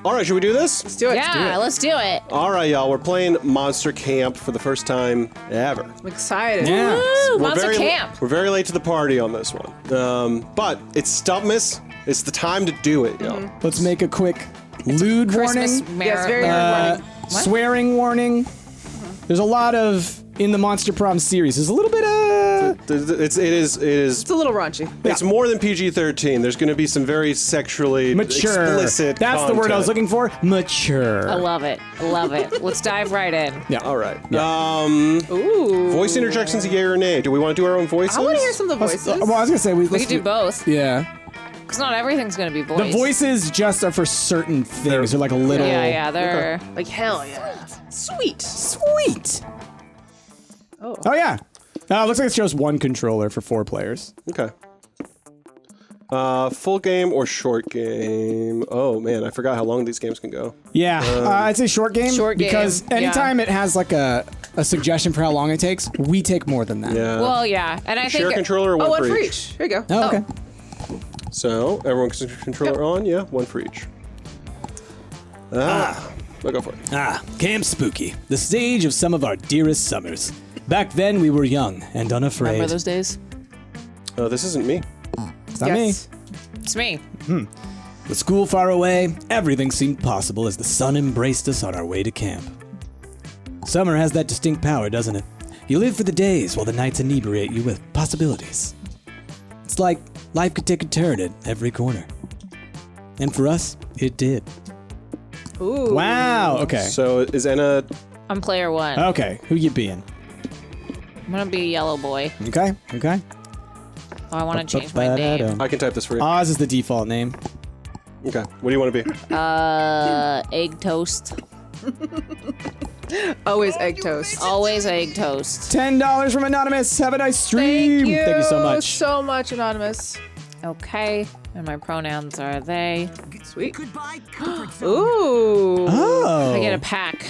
All right, should we do this? Let's do it. Yeah, let's do it. All right, y'all. We're playing Monster Camp for the first time ever. I'm excited. Yeah. Woo, Monster Camp. We're very late to the party on this one. But it's Stumptmas. It's the time to do it, y'all. Let's make a quick lewd Christmas warning. Yes, very good warning. Swearing warning. There's a lot of, in the Monster Prom series, there's a little bit of... It is. It's a little raunchy. It's more than PG-13. There's going to be some very sexually mature. explicit That's the word I was content. looking for. Mature. I love it. I love it. Let's dive right in. Yeah. All right. Ooh. Voice interjections, yay or nay? Do we want to do our own voices? I want to hear some of the voices. Well, I was gonna say We could do both. Yeah. Because not everything's going to be voiced. The voices just are for certain things. They're like a little. Yeah, they're... Like, hell yeah. Sweet. Sweet. Oh. Oh yeah. Looks like it shows one controller for 4 players. Okay. Full game or short game? Oh man, I forgot how long these games can go. Yeah, I'd say short game. Short game, because yeah. anytime it has like a suggestion for how long it takes, we take more than that. Yeah. Well, yeah. And I Share think... controller or one, Oh, one for for each? each. Here you go. Oh, okay. So everyone can controller on? Yeah, one for each. I'll go for it. Camp Spooky, the stage of some of our dearest summers. Back then we were young and unafraid. Remember those days? Oh, this isn't me. It's not Yes. It's me. me. With school far away, everything seemed possible as the sun embraced us on our way to camp. Summer has that distinct power, doesn't it? You live for the days while the nights inebriate you with possibilities. It's like life could take a turn at every corner. And for us, it did. Ooh. Wow, okay. So is Enna? I'm player 1. Okay, who you being? I'm going to be a yellow boy. Okay. Oh, I want to change my name. I can type this for you. Oz is the default name. Okay. What do you want to be? Egg toast. Always egg toast. Always egg toast. $10 from Anonymous. Have a nice stream. Thank you so much. so much, Anonymous. Okay. And my pronouns are they. Sweet. Goodbye, comfort zone. Ooh. Oh. I get a pack.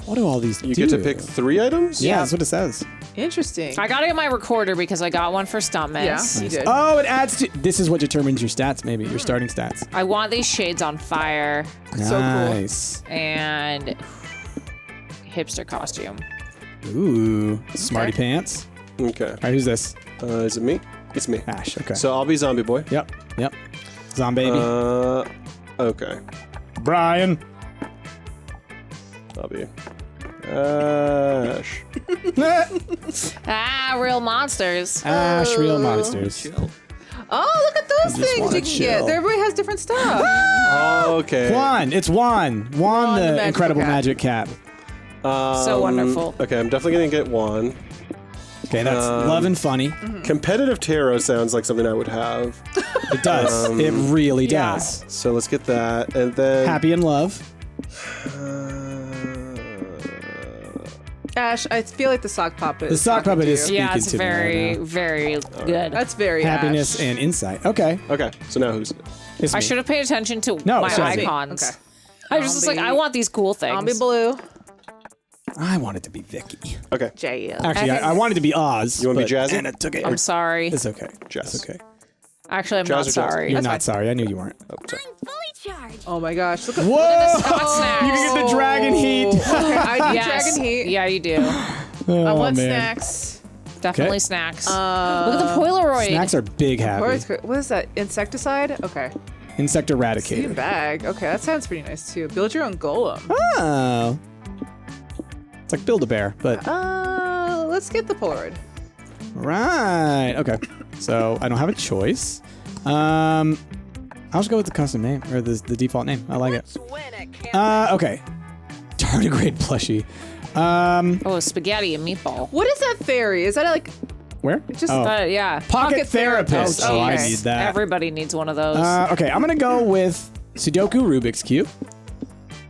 What do all these do? You get to pick 3 items? Yeah, that's what it says. Interesting. I got to get my recorder because I got one for Stumptmas. Yeah, you did. Oh, it adds to... This is what determines your stats, maybe. Your starting stats. I want these shades on fire So cool. Nice. and hipster costume. Ooh. Smarty pants. Okay. All right, who's this? Is it me? It's me. Ash. Okay. So I'll be Zombie Boy. Yep. Zombie. Okay. Brian. I'll be Ash. Real monsters. Ash, real monsters. Oh, look at those just things wanna you can chill. get. Everybody has different stuff. Okay. Juan. It's Juan. Juan, the the magical incredible cat. magic cat. So wonderful. Okay, I'm definitely gonna get one. Okay, that's love and funny. Competitive tarot sounds like something I would have. It does. It really yeah. does. So let's get that, and then Happy in love. Ash, I feel like the sock puppet. The sock puppet is Yeah, speaking it's to me very, right now. very good. That's very Happiness Ash. and insight. Okay. Okay, so now who's? It's I me. should have paid attention to No, my it's not me. icons. Okay. I was just like, I want these cool things. I'll be blue. I wanted to be Vicky. Okay, JL. Actually, I wanted to be Oz. You wanna be but Jazzy? Anna took it. I'm sorry. It's okay. Jazz. It's okay. Actually, I'm Jazz not or Jazz? sorry. You're not sorry. I knew you weren't. Oh, sorry. I'm fully charged. Oh my gosh. Look at Whoa! Scott snacks. You can get the dragon heat. Okay, I need Yes. dragon heat. Yeah, you do. I want snacks. Definitely Okay. snacks. Look at the Polaroid. Snacks are big happy. What is that? Insecticide? Okay. Insect Seed eradicator. bag. Okay, that sounds pretty nice too. Build your own golem. Oh. It's like Build-A-Bear, but... Let's get the Polaroid. Right. Okay. So, I don't have a choice. I'll just go with the custom name, or the default name. I like it. Okay. Tardigrade plushie. Oh, spaghetti and meatball. What is that fairy? Is that like Where? just Yeah. Pocket therapist. Oh, Oh, I jeez. need that. Everybody needs one of those. Okay, I'm gonna go with Sudoku Rubik's Cube,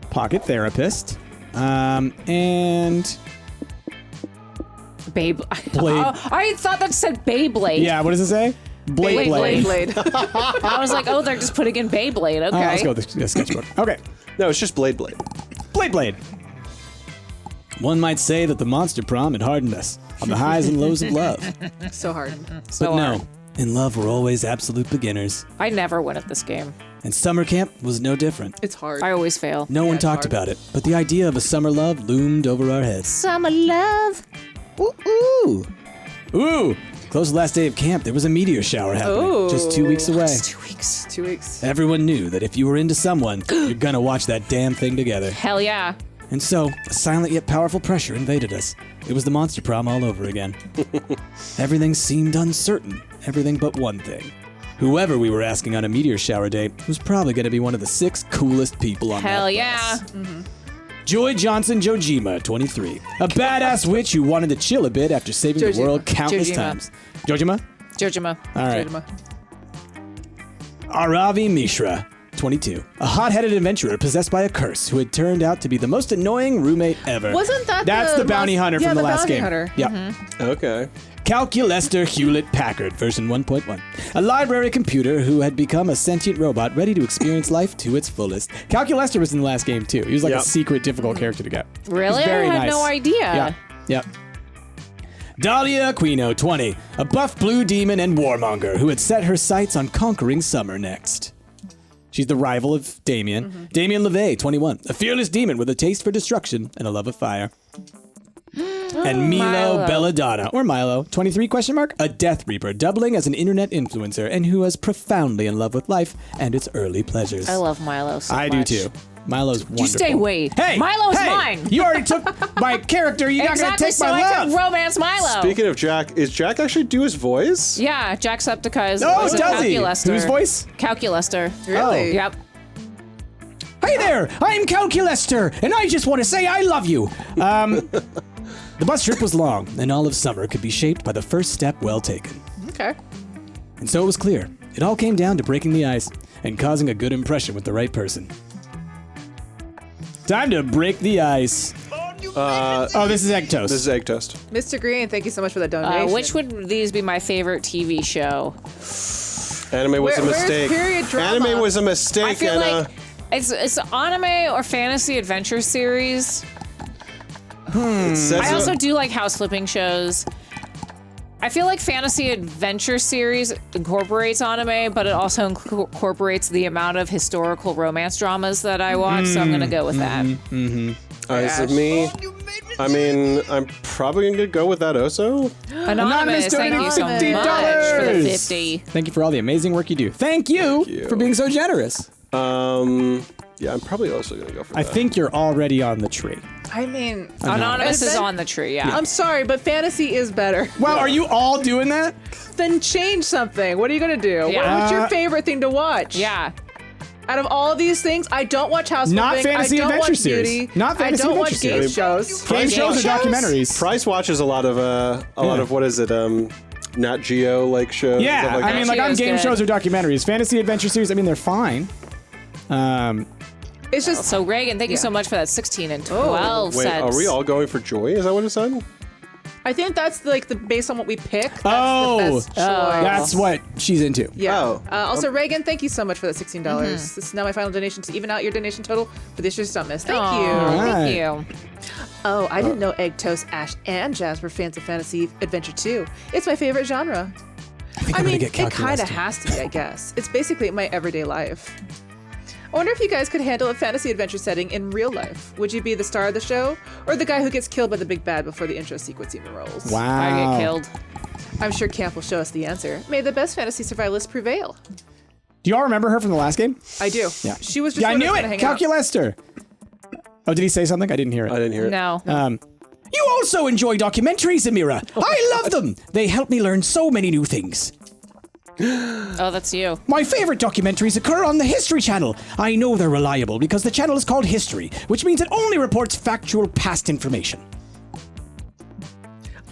Pocket Therapist, and Babe. Blade. I thought that said Beyblade. yeah, what does it say? Blade. Blade. I was like, oh, they're just putting in Beyblade. Okay. Let's go with the sketchbook. Okay, No, it's just Blade. Blade. One might say that the Monster Prom had hardened us on the highs and lows of love. So hard. So But no, hard. In love, we're always absolute beginners. I never win at this game. And summer camp was no different. It's hard. I always fail. No one it's talked hard. about it, but the idea of a summer love loomed over our heads. Summer love. Ooh! Ooh! Close to the last day of camp, there was a meteor shower happening. Ooh. Just 2 weeks away. 2 weeks. 2 weeks. Everyone knew that if you were into someone, you're gonna watch that damn thing together. Hell yeah. And so, a silent yet powerful pressure invaded us. It was the monster prom all over again. Everything seemed uncertain. Everything but one thing. Whoever we were asking on a meteor shower date was probably going to be one of the 6 coolest people on Hell that yeah. bus. Joy Johnson Jojima, 23. A badass witch who wanted to chill a bit after saving the Jojima. world countless Jojima. times. Jojima? Jojima. All right. Jojima. Aravi Mishra, 22. A hot-headed adventurer possessed by a curse who had turned out to be the most annoying roommate ever. Wasn't that That's the bounty hunter yeah, from the the last bounty game. hunter. Yeah. Okay. Calculester Hewlett-Packard, version 1.1. A library computer who had become a sentient robot ready to experience life to its fullest. Calculester was in the last game, too. He was like Yep. a secret, difficult character to get. Really? He's very I had nice. no idea. Yeah. Yep. Dahlia Aquino, 20. A buff blue demon and warmonger who had set her sights on conquering summer next. She's the rival of Damien. Damien LeVay, 21. A fearless demon with a taste for destruction and a love of fire. And Milo Milo. Belladonna, or Milo, 23 question mark, a Death Reaper, doubling as an internet influencer and who is profoundly in love with life and its early pleasures. I love Milo so I much. do too. Milo's wonderful. You stay away. Hey, Milo's hey, mine. You already took my character. You're not Exactly, gonna take so my I love. can romance Milo. Speaking of Jack, is Jack actually do his voice? Yeah, Jacksepticeye's Oh, voice of does he? Calculester. Whose voice? Calculester. Really? Yep. Hey there, I'm Calculester, and I just want to say I love you. The bus trip was long, and all of summer could be shaped by the first step well taken. Okay. And so it was clear. It all came down to breaking the ice and causing a good impression with the right person. Time to break the ice. Oh, this is egg toast. This is egg toast. Mr. Green, thank you so much for that donation. Which would these be my favorite TV show? Anime was a Where's mistake. period drama? Anime was a mistake. I feel and, like it's anime or fantasy adventure series. it says I also do like house flipping shows. I feel like fantasy adventure series incorporates anime, but it also incorporates the amount of historical romance dramas that I watch, so I'm gonna go with that. is it me? I mean, I'm probably gonna go with that also. Anonymous, thank you so much for the 50. Thank you for all the amazing work you do. Thank you for being so generous. Yeah, I'm probably also gonna go for I that. think you're already on the tree. I mean, Anonymous is Adven- on the tree, yeah. I'm sorry, but fantasy is better. Well, are you all doing that? Then change something. What are you gonna do? Yeah. What's your favorite thing to watch? Yeah. Out of all these things, I don't watch house Not flipping. fantasy I don't adventure watch series. beauty. Not fantasy I don't adventure watch game series. shows. Game shows or shows? documentaries? Price watches a lot of what is it? Nat Geo like shows. Yeah, stuff like I that. mean, like on Geo's game good. shows or documentaries. Fantasy adventure series, I mean, they're fine. It's just So Reagan, thank you so much for that 16 and 12 Wait, cents. are we all going for Joy? Is that what it said? I think that's like the based on what we pick. That's Oh, the best choice. That's what she's into. Yeah. Oh. Also, Reagan, thank you so much for that $16. Mm-hmm. This is now my final donation to even out your donation total for this year's Stumpt. Thank Aw, you. Alright. Thank you. Oh, I didn't know Egg Toast, Ash, and Jazz were fans of fantasy adventure too. It's my favorite genre. I think I I'm mean, gonna it get kind of Calculester. has to be, I guess. It's basically my everyday life. I wonder if you guys could handle a fantasy adventure setting in real life. Would you be the star of the show, or the guy who gets killed by the big bad before the intro sequence even rolls? Wow. I get killed. I'm sure Camp will show us the answer. May the best fantasy survivalists prevail. Do you all remember her from the last game? I do. Yeah. She was just Yeah, I one knew that's it. gonna hang out. Calculester. Oh, did he say something? I didn't hear it. I didn't hear it. No. You also enjoy documentaries, Amira. I love them. They help me learn so many new things. Oh, that's you. My favorite documentaries occur on the History Channel. I know they're reliable because the channel is called History, which means it only reports factual past information.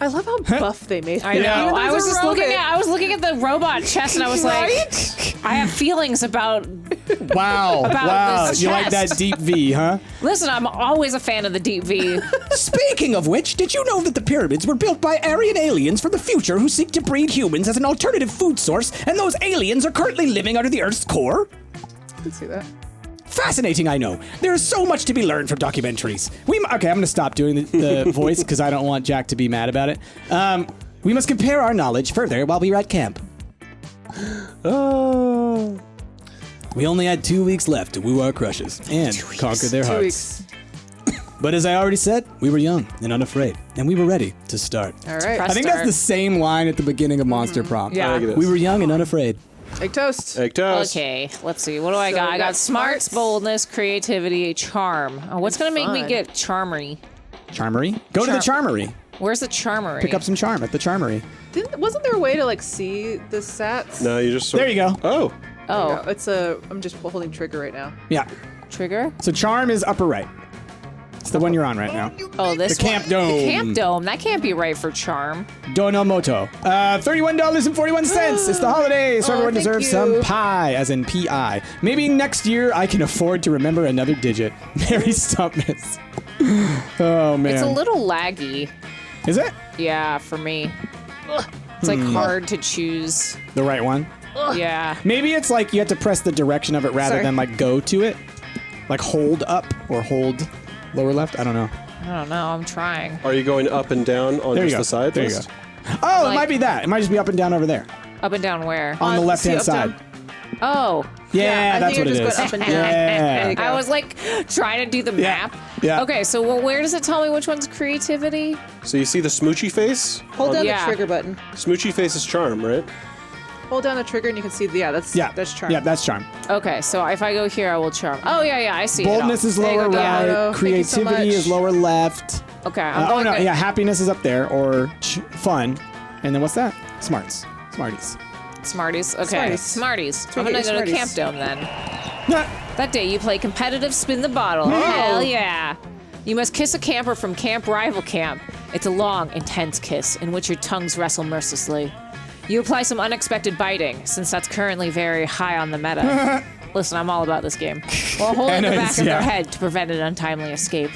I love how buff they made I him. know. Even though I he's was a just looking robot. at the robot chest and I was like, I have feelings about Wow. wow. this You like chest. that deep V, huh? listen, I'm always a fan of the deep V. Speaking of which, did you know that the pyramids were built by Aryan aliens from the future who seek to breed humans as an alternative food source, and those aliens are currently living under the Earth's core? I can see that. Fascinating, I know. There's so much to be learned from documentaries. Okay, I'm going to stop doing the voice because I don't want Jack to be mad about it. We must compare our knowledge further while we are at camp. Oh. We only had 2 weeks left to woo our crushes and conquer their 2 hearts. weeks. But as I already said, we were young and unafraid, and we were ready to start. All right. Press I think that's start. the same line at the beginning of Monster Prom. Yeah. Look at this. We were young and unafraid. Egg toast. Egg toast. Okay, let's see. What do I So got? we I got got smarts, smarts. boldness, creativity, charm. Oh, what's going to make me Fun. get charmery? Charmery? Go to the Charmery. Where's the charmery? Pick up some charm at the Charmery. Wasn't there a way to like see the stats? No, you just. There you go. Oh. Oh, No, I'm just holding trigger right now. Yeah. trigger? So charm is upper right. It's the one you're on right now. Oh, this The Camp one. Dome. The Camp Dome. That can't be right for charm. Donomoto. $31.41. It's the holidays, so Oh, everyone thank deserves you. some pie, as in P-I. Maybe next year I can afford to remember another digit. Merry Stumptmas. Oh, man. It's a little laggy. Is it? Yeah, for me. It's like hard to choose. The right one? Yeah. Maybe it's like you have to press the direction of it rather Sorry. than like go to it. Like hold up or hold lower left. I don't know. I don't know. I'm trying. Are you going up and down on There you just go. the side There you list? go. Oh, it Like- might be that. It might just be up and down over there. Up and down where? On the On- left-hand see, up, side. down. Oh. Yeah, I that's think what it you're is. just going up and down. Yeah. There you go. I was like trying to do the map. Yeah. Okay, so where does it tell me which one's creativity? So you see the smoochy face? Hold down Yeah. the trigger button. Smoochy face is charm, right? Hold down the trigger and you can see. That's charm. Yeah, that's charm. Okay, so if I go here, I will charm. Oh, yeah, I see Boldness it all. is There you lower go, right. yeah. Thank you so Creativity much. is lower left. Okay, Oh no, yeah, happiness is up there or fun. And then what's that? Smarts. Smarties. Smarties. Okay, Smarties. Smarties. So I'm gonna get go your to Camp Smarties. Dome then. That day you play competitive spin the bottle. Hell yeah. You must kiss a camper from Camp Rival Camp. It's a long, intense kiss in which your tongues wrestle mercilessly. You apply some unexpected biting, since that's currently very high on the meta. Listen, I'm all about this game. While holding the back of their head to prevent an untimely escape.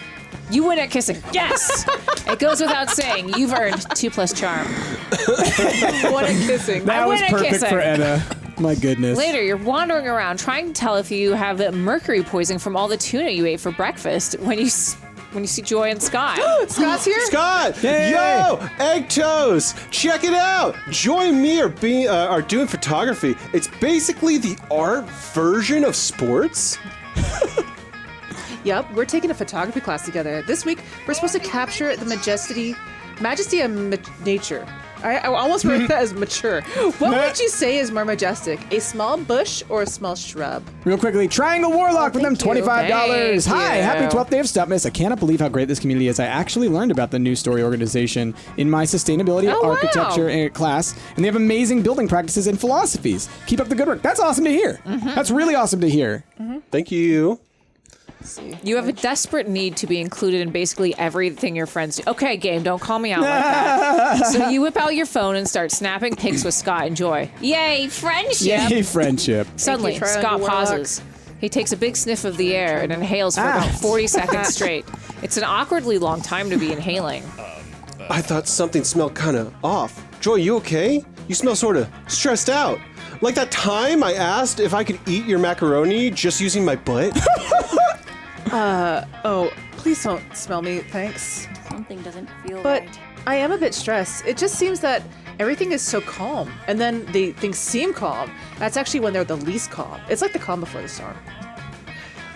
You win at kissing. Yes! It goes without saying, you've earned 2+ charm. One at kissing. That I was win at perfect kissing. for Edna. My goodness. Later, you're wandering around trying to tell if you have mercury poisoning from all the tuna you ate for breakfast when you see Joy and Scott. Scott's here. Scott! Yay! Yo! Egg toast! Check it out! Joy and me are doing photography. It's basically the art version of sports. Yep, we're taking a photography class together. This week, we're supposed to capture the majesty of nature. I almost wrote that as mature. What would you say is more majestic? A small bush or a small shrub? Real quickly, Triangle Warlock with them thank you. $25. Thank Hi, you. happy 12th day of Stumptmas. I cannot believe how great this community is. I actually learned about the new story organization in my sustainability Oh, wow. architecture class, and they have amazing building practices and philosophies. Keep up the good work. That's awesome to hear. That's really awesome to hear. Thank you. You have a desperate need to be included in basically everything your friends do. Okay, game, don't call me out like that. So you whip out your phone and start snapping pics with Scott and Joy. Yay, friendship! Yay, friendship. Suddenly, Thank you, Scott Triangle pauses. He takes a big sniff of the air and inhales for about 40 seconds straight. It's an awkwardly long time to be inhaling. I thought something smelled kind of off. Joy, you okay? You smell sort of stressed out. Like that time I asked if I could eat your macaroni just using my butt. Oh, please don't smell me, thanks. Something doesn't feel But right. I am a bit stressed. It just seems that everything is so calm, and then things seem calm. That's actually when they're the least calm. It's like the calm before the storm.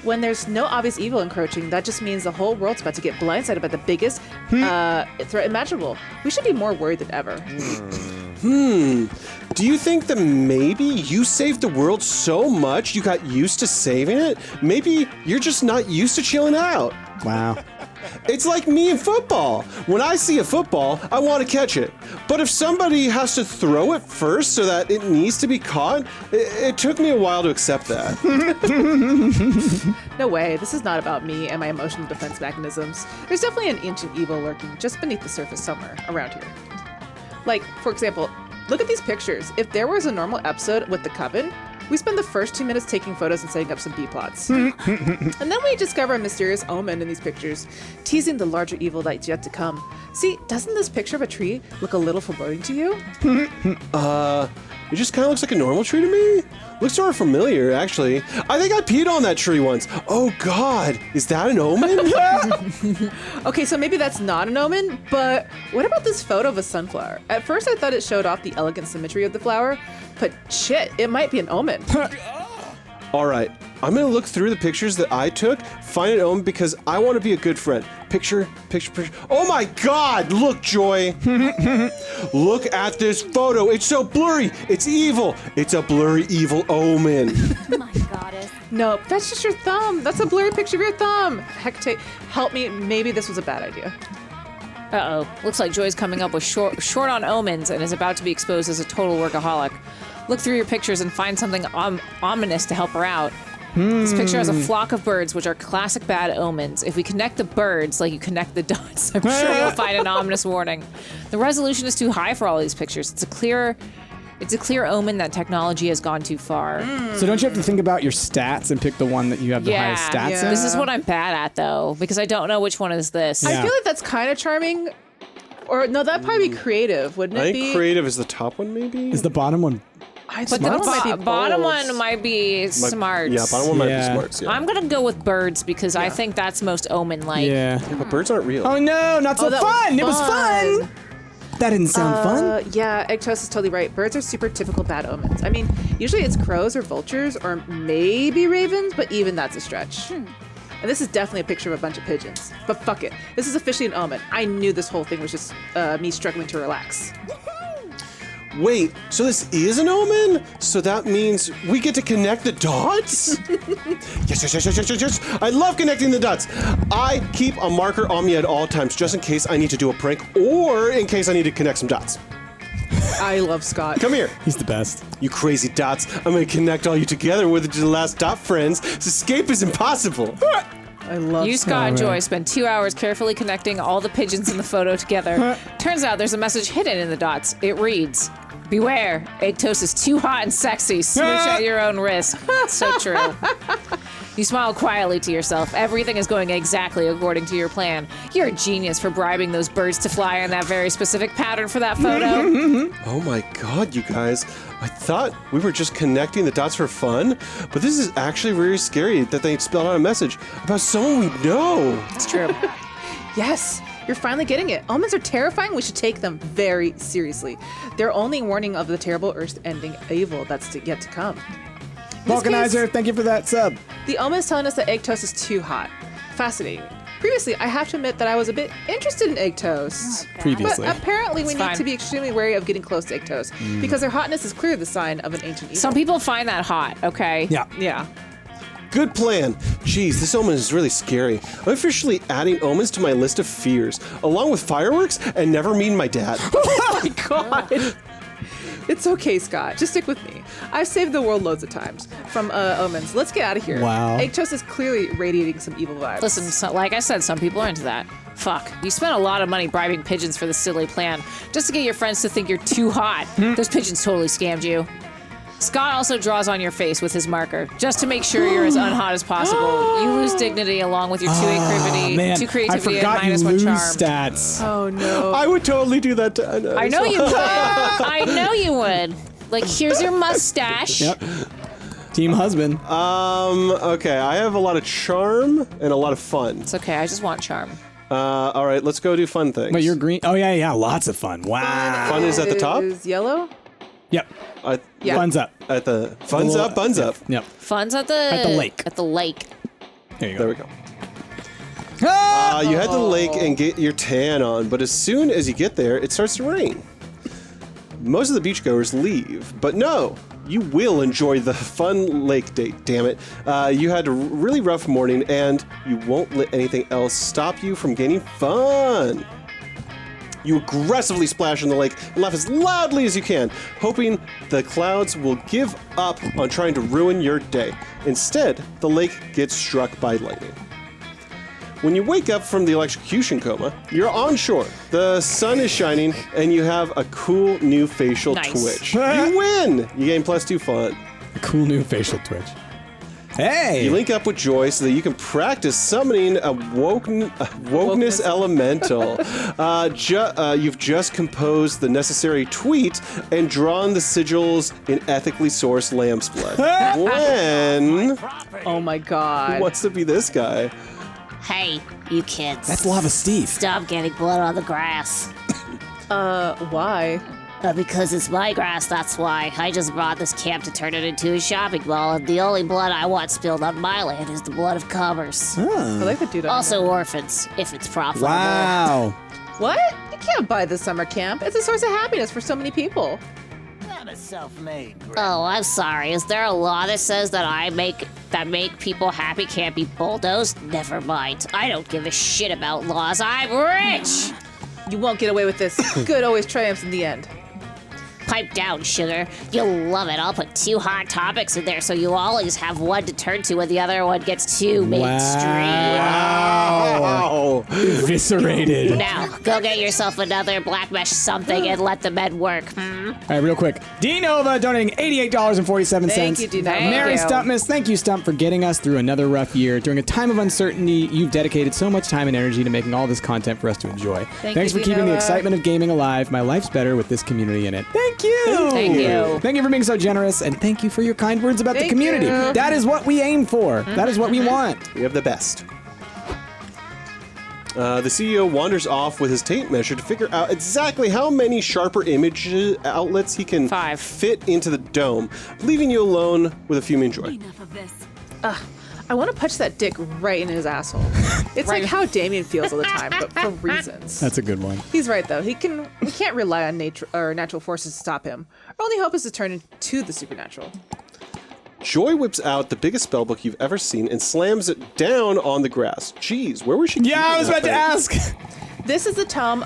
When there's no obvious evil encroaching, that just means the whole world's about to get blindsided by the biggest threat imaginable. We should be more worried than ever. Do you think that maybe you saved the world so much you got used to saving it? Maybe you're just not used to chilling out. Wow. It's like me in football. When I see a football, I want to catch it. But if somebody has to throw it first so that it needs to be caught, it took me a while to accept that. No way, this is not about me and my emotional defense mechanisms. There's definitely an ancient evil lurking just beneath the surface somewhere around here. Like, for example, look at these pictures. If there was a normal episode with the Coven, we spend the first 2 minutes taking photos and setting up some B-plots. And then we discover a mysterious omen in these pictures, teasing the larger evil that's yet to come. See, doesn't this picture of a tree look a little foreboding to you? It just kind of looks like a normal tree to me. Looks sort of familiar, actually. I think I peed on that tree once. Oh God, is that an omen? Okay, so maybe that's not an omen, but what about this photo of a sunflower? At first I thought it showed off the elegant symmetry of the flower, but shit, it might be an omen. All right, I'm gonna look through the pictures that I took, find an omen because I want to be a good friend. Picture. Oh my God, look, Joy. Look at this photo. It's so blurry. It's evil. It's a blurry, evil omen. My goddess. Nope, that's just your thumb. That's a blurry picture of your thumb. Hecate, help me. Maybe this was a bad idea. Uh-oh. Looks like Joy's coming up with short on omens and is about to be exposed as a total workaholic. Look through your pictures and find something ominous to help her out. This picture has a flock of birds, which are classic bad omens. If we connect the birds like you connect the dots, I'm sure we'll find an ominous warning. The resolution is too high for all these pictures. It's a clear omen that technology has gone too far. So don't you have to think about your stats and pick the one that you have the highest stats Yeah. in? This is what I'm bad at, though, because I don't know which one is this. I feel like that's kind of charming. Or no, that'd probably be creative, wouldn't I it think be? creative is the top one, maybe? Is the bottom one? I But think that one might be bottom bold. one might be smarts. Yeah, bottom one might be Yeah. smarts, yeah. I'm gonna go with birds because I think that's most omen-like. Yeah. But birds aren't real. Oh no, not so that was fun! It was fun! That didn't sound fun. Yeah, Egg Toast is totally right. Birds are super typical bad omens. I mean, usually it's crows or vultures or maybe ravens, but even that's a stretch. And this is definitely a picture of a bunch of pigeons. But fuck it. This is officially an omen. I knew this whole thing was just me struggling to relax. Wait, so this is an omen? So that means we get to connect the dots? Yes. I love connecting the dots. I keep a marker on me at all times just in case I need to do a prank or in case I need to connect some dots. I love Scott. Come here, He's the best. you crazy dots. I'm gonna connect all you together with the last dot friends. Escape is impossible. I love You, Scott. Scott, and man. Joy spend 2 hours carefully connecting all the pigeons in the photo together. Turns out there's a message hidden in the dots. It reads, "Beware, egg toast is too hot and sexy. Smooch at your own risk." So true. You smile quietly to yourself. Everything is going exactly according to your plan. You're a genius for bribing those birds to fly in that very specific pattern for that photo. Oh my God, you guys. I thought we were just connecting the dots for fun, but this is actually very scary that they spelled out a message about someone we know. It's true. Yes, you're finally getting it. Omens are terrifying. We should take them very seriously. They're only warning of the terrible earth-ending evil that's yet to come. In this Vulcanizer, case, thank you for that sub. the omen is telling us that egg toast is too hot. Fascinating. Previously, I have to admit that I was a bit interested in egg toast. Previously. But apparently we It's need fine. to be extremely wary of getting close to egg toast because their hotness is clearly the sign of an ancient evil. Some people find that hot, okay? Yeah. Yeah. Good plan. Jeez, this omen is really scary. I'm officially adding omens to my list of fears, along with fireworks and never meeting my dad. Oh my god. It's okay, Scott. Just stick with me. I've saved the world loads of times from omens. Let's get out of here. Wow. Egg toast is clearly radiating some evil vibes. Listen, so, like I said, some people are into that. Fuck. You spent a lot of money bribing pigeons for this silly plan, just to get your friends to think you're too hot. Those pigeons totally scammed you. Scott also draws on your face with his marker, just to make sure you're as unhot as possible. You lose dignity along with your 2 creativity, Man, 2 I creativity and forgot you minus 1 lose charm. stats. Oh no. I would totally do that to Anna. I know you would. I know you would. Like, here's your mustache. Yep. Team husband. Okay, I have a lot of charm and a lot of fun. It's okay. I just want charm. All right, let's go do fun things. Wait, you're green. Oh, yeah. Lots of fun. Wow. Fun is at the top? Is yellow? Yep. Yeah. Fun's up. At the fun's up, buns up. Yep. Fun's at the lake. At the lake. There you There go. we go. You head to the lake and get your tan on, but as soon as you get there, it starts to rain. Most of the beachgoers leave, but no, you will enjoy the fun lake date, damn it. You had a really rough morning, and you won't let anything else stop you from getting fun. You aggressively splash in the lake and laugh as loudly as you can, hoping the clouds will give up on trying to ruin your day. Instead, the lake gets struck by lightning. When you wake up from the electrocution coma, you're on shore. The sun is shining, and you have a cool new facial Nice. twitch. You win! You gain +2 fun. A cool new facial twitch. Hey! You link up with Joy so that you can practice summoning a wokeness elemental. You've just composed the necessary tweet and drawn the sigils in ethically sourced lamb's blood. When... Oh my god. Who wants to be this guy? Hey, you kids. That's Lava Steve. Stop getting blood on the grass. Why? Because it's my grass, that's why. I just bought this camp to turn it into a shopping mall, and the only blood I want spilled on my land is the blood of commerce. I like the dude. Also orphans, if it's profitable. Wow. What? You can't buy this summer camp. It's a source of happiness for so many people. I'm a self-made. Oh, I'm sorry. Is there a law that says that make people happy can't be bulldozed? Never mind. I don't give a shit about laws. I'm rich! You won't get away with this. Good always triumphs in the end. Pipe down, sugar. You'll love it. I'll put 2 hot topics in there so you always have one to turn to when the other one gets too mainstream. Wow. Eviscerated. Now, go get yourself another black mesh something and let the men work. All right, real quick. D Nova donating $88.47. Thank you, D Nova. Mary Thank you. Stumptmas, thank you, Stumpt, for getting us through another rough year. During a time of uncertainty, you've dedicated so much time and energy to making all this content for us to enjoy. Thanks you, for D keeping the Nova. excitement of gaming alive. My life's better with this community in it. Thank you. Thank you. Thank you for being so generous, and thank you for your kind words about the Thank community. you. That is what we aim for. That is what we want. We have the best. The CEO wanders off with his tape measure to figure out exactly how many sharper image outlets he can 5. fit into the dome, leaving you alone with a fuming Joy. Enough of this. I want to punch that dick right in his asshole. It's like how Damien feels all the time, but for reasons. That's a good one. He's right though. We can't rely on nature or natural forces to stop him. Our only hope is to turn into the supernatural. Joy whips out the biggest spellbook you've ever seen and slams it down on the grass. Jeez, where was she? Yeah, I was about keeping to that ask. This is the tome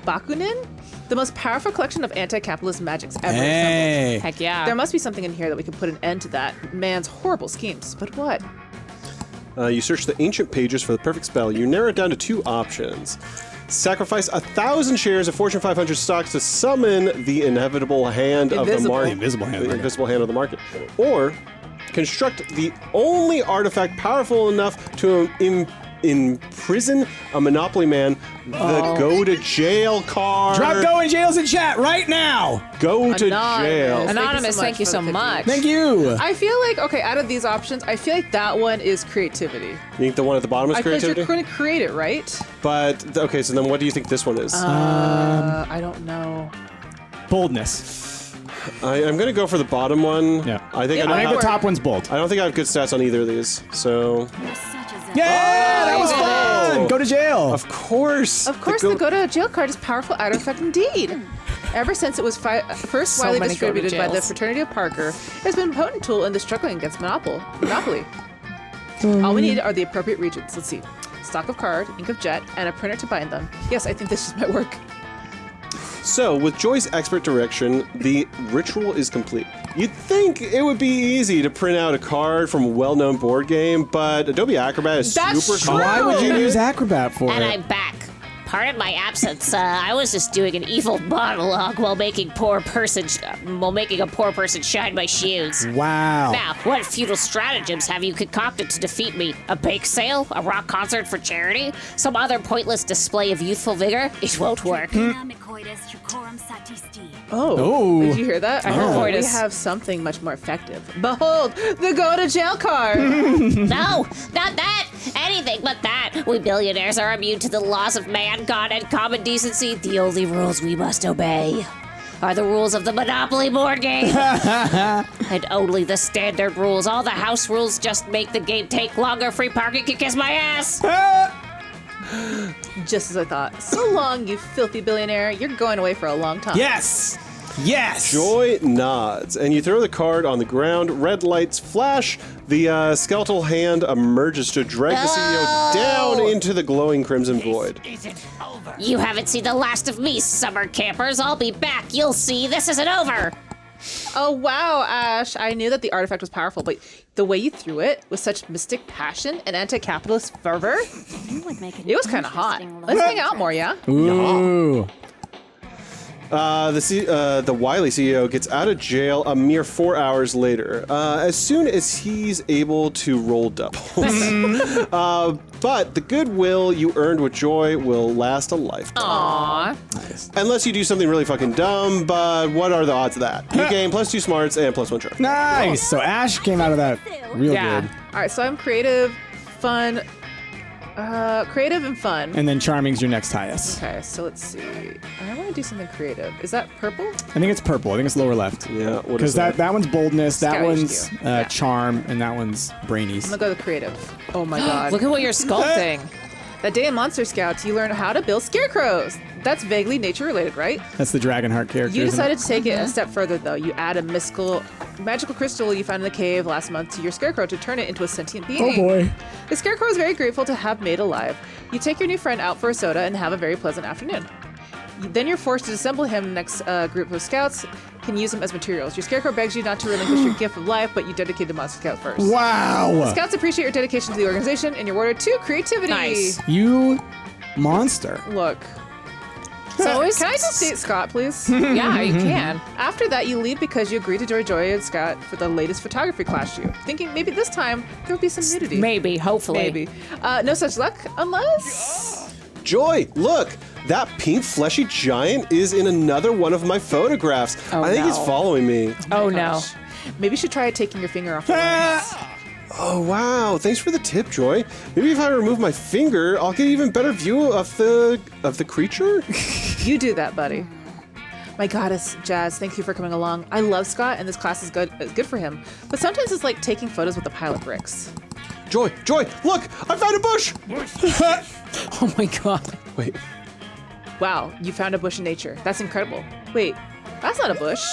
Bakunin, the most powerful collection of anti-capitalist magics ever assembled. Hey. Heck yeah. There must be something in here that we can put an end to that man's horrible schemes. But what? You search the ancient pages for the perfect spell. You narrow it down to 2 options. Sacrifice 1,000 shares of Fortune 500 stocks to summon the inevitable hand of the Invisible. market. Invisible hand of the The market. invisible hand of the market. Or construct the only artifact powerful enough to imprison a Monopoly man. The go to jail card. Drop go in jails in chat right now. Go to Anonymous. jail. Anonymous, thank you so for the 50. much. Thank you. I feel like, okay, out of these options, I feel like that one is creativity. You think the one at the bottom is Because creativity? you're going to create it, right? But, okay, so then what do you think this one is? I don't know. Boldness. I'm going to go for the bottom one. Yeah. I think Yeah, I don't I think have the top one's bold. I don't think I have good stats on either of these. So, You're such a Yeah, that was Oh. fun. Go to jail. of course. Of course, the go to jail card is a powerful artifact indeed. Ever since it was first So widely many go to distributed by the jails. Fraternity of Parker, it has been a potent tool in the struggling against Monopoly. All we need are the appropriate regions. Let's see. Stock of card, ink of jet, and a printer to bind them. Yes, I think this just might work. So, with Joy's expert direction, the ritual is complete. You'd think it would be easy to print out a card from a well-known board game, but Adobe Acrobat is That's super true. Why would you complicated. use Acrobat for And it? I'm back. Pardon my absence. I was just doing an evil monologue while making a poor person shine my shoes. Wow. Now, what futile stratagems have you concocted to defeat me? A bake sale? A rock concert for charity? Some other pointless display of youthful vigor? It won't work. Dynamicoides Tricorum Satisti. Oh, Oh. did you hear that? I heard We coitus. have something much more effective. Behold, the go to jail card. No, not that! Anything but that! We billionaires are immune to the laws of man, God, and common decency. The only rules we must obey are the rules of the Monopoly board game. And only the standard rules. All the house rules just make the game take longer. Free parking can kiss my ass! Just as I thought. So long, you filthy billionaire. You're going away for a long time. Yes. Yes. Joy nods, and you throw the card on the ground. Red lights flash. The skeletal hand emerges to drag the CEO down into the glowing crimson void. Isn't over. You haven't seen the last of me, summer campers. I'll be back. You'll see. This isn't over. Oh, wow, Ash. I knew that the artifact was powerful, but the way you threw it with such mystic passion and anti-capitalist fervor, You would make an it was kind of hot. interesting Let's hang out love more, yeah? Ooh. The wily CEO gets out of jail a mere 4 hours later, as soon as he's able to roll doubles. But the goodwill you earned with Joy will last a lifetime. Aww. Unless you do something really fucking dumb, but what are the odds of that? You gain +2 smarts and +1 charm. Nice. So Ash came out of that real Yeah. good. All right, so I'm creative, fun, creative and fun. And then Charming's your next highest. Okay, so let's see. I want to do something creative. Is that purple? I think it's purple. I think it's lower left. Yeah, what Because is that? that one's boldness, that Scout one's HQ. Yeah. charm, and that one's I'm brainies. gonna go with creative. Oh my god. Look at what you're sculpting. That day in Monster Scouts, you learn how to build scarecrows. That's vaguely nature related, right? That's the Dragonheart character. You isn't decided it? to take it a step further, though. You add a magical crystal you found in the cave last month to your scarecrow to turn it into a sentient being. Oh boy. The scarecrow is very grateful to have made alive. You take your new friend out for a soda and have a very pleasant afternoon. Then you're forced to assemble him. Next group of scouts can use him as materials. Your scarecrow begs you not to relinquish your gift of life, but you dedicate the Monster Scout first. Wow. Scouts appreciate your dedication to the organization, and you're awarded 2 creativity. Nice. You monster. Look. So always Can I just date Scott, please? Yeah, you can. After that, you leave because you agreed to join Joy and Scott for the latest photography class shoot, thinking maybe this time there will be some nudity. Maybe, hopefully. Maybe. No such luck, unless... Joy, look! That pink fleshy giant is in another one of my photographs. Oh, I think he's no. following me. Oh Gosh. Maybe you should try taking your finger off the lens. Oh wow! Thanks for the tip, Joy. Maybe if I remove my finger, I'll get an even better view of the creature. You do that, buddy. My goddess, Jazz, thank you for coming along. I love Scott, and this class is good for him. But sometimes it's like taking photos with a pile of bricks. Joy, look! I found a bush. Oh my god. Wait, Wow, you found a bush in nature. That's incredible. Wait, that's not a bush.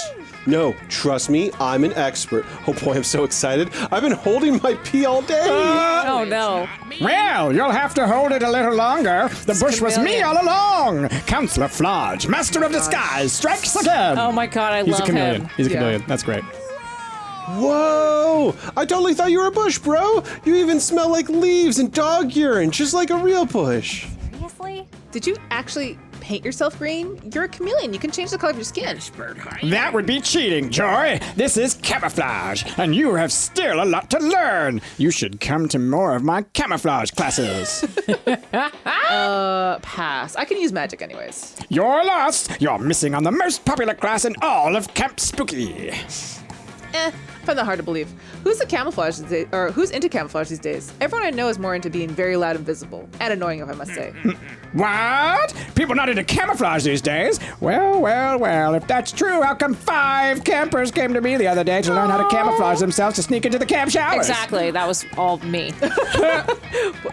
no, trust me, I'm an expert. Oh boy, I'm so excited. I've been holding my pee all day. Oh no. Well, you'll have to hold it a little longer. The bush was me chameleon. all along. Counselor Flodge, master of disguise, strikes again. Oh my god, I He's love a chameleon. him. He's a Yeah. chameleon. That's great. Whoa! I totally thought you were a bush, bro. You even smell like leaves and dog urine, just like a real bush. Seriously? Did you actually paint yourself green? You're a chameleon. You can change the color of your skin. That would be cheating, Joy. This is camouflage, and you have still a lot to learn. You should come to more of my camouflage classes. Pass. I can use magic anyways. You're lost. You're missing on the most popular class in all of Camp Spooky. I find that hard to believe. Who's the camouflage these days, or who's into camouflage these days? Everyone I know is more into being very loud and visible, and annoying, if I must say. What? People not into camouflage these days? Well, if that's true, how come 5 campers came to me the other day to learn how to camouflage themselves to sneak into the camp showers? Exactly, that was all me.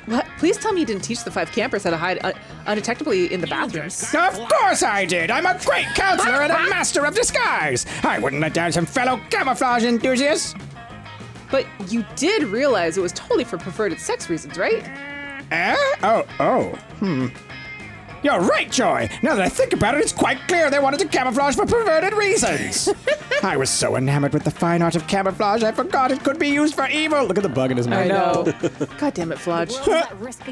What? Please tell me you didn't teach the 5 campers how to hide undetectably in the bathrooms. Of course I did. I'm a great counselor and a master of disguise. I wouldn't let down some fellow camouflage enthusiasts. But you did realize it was totally for perverted sex reasons, right? You're right, Joy. Now that I think about it, it's quite clear they wanted to camouflage for perverted reasons. I was so enamored with the fine art of camouflage, I forgot it could be used for evil. Look at the bug in his mouth. I know. God damn it, Flodge.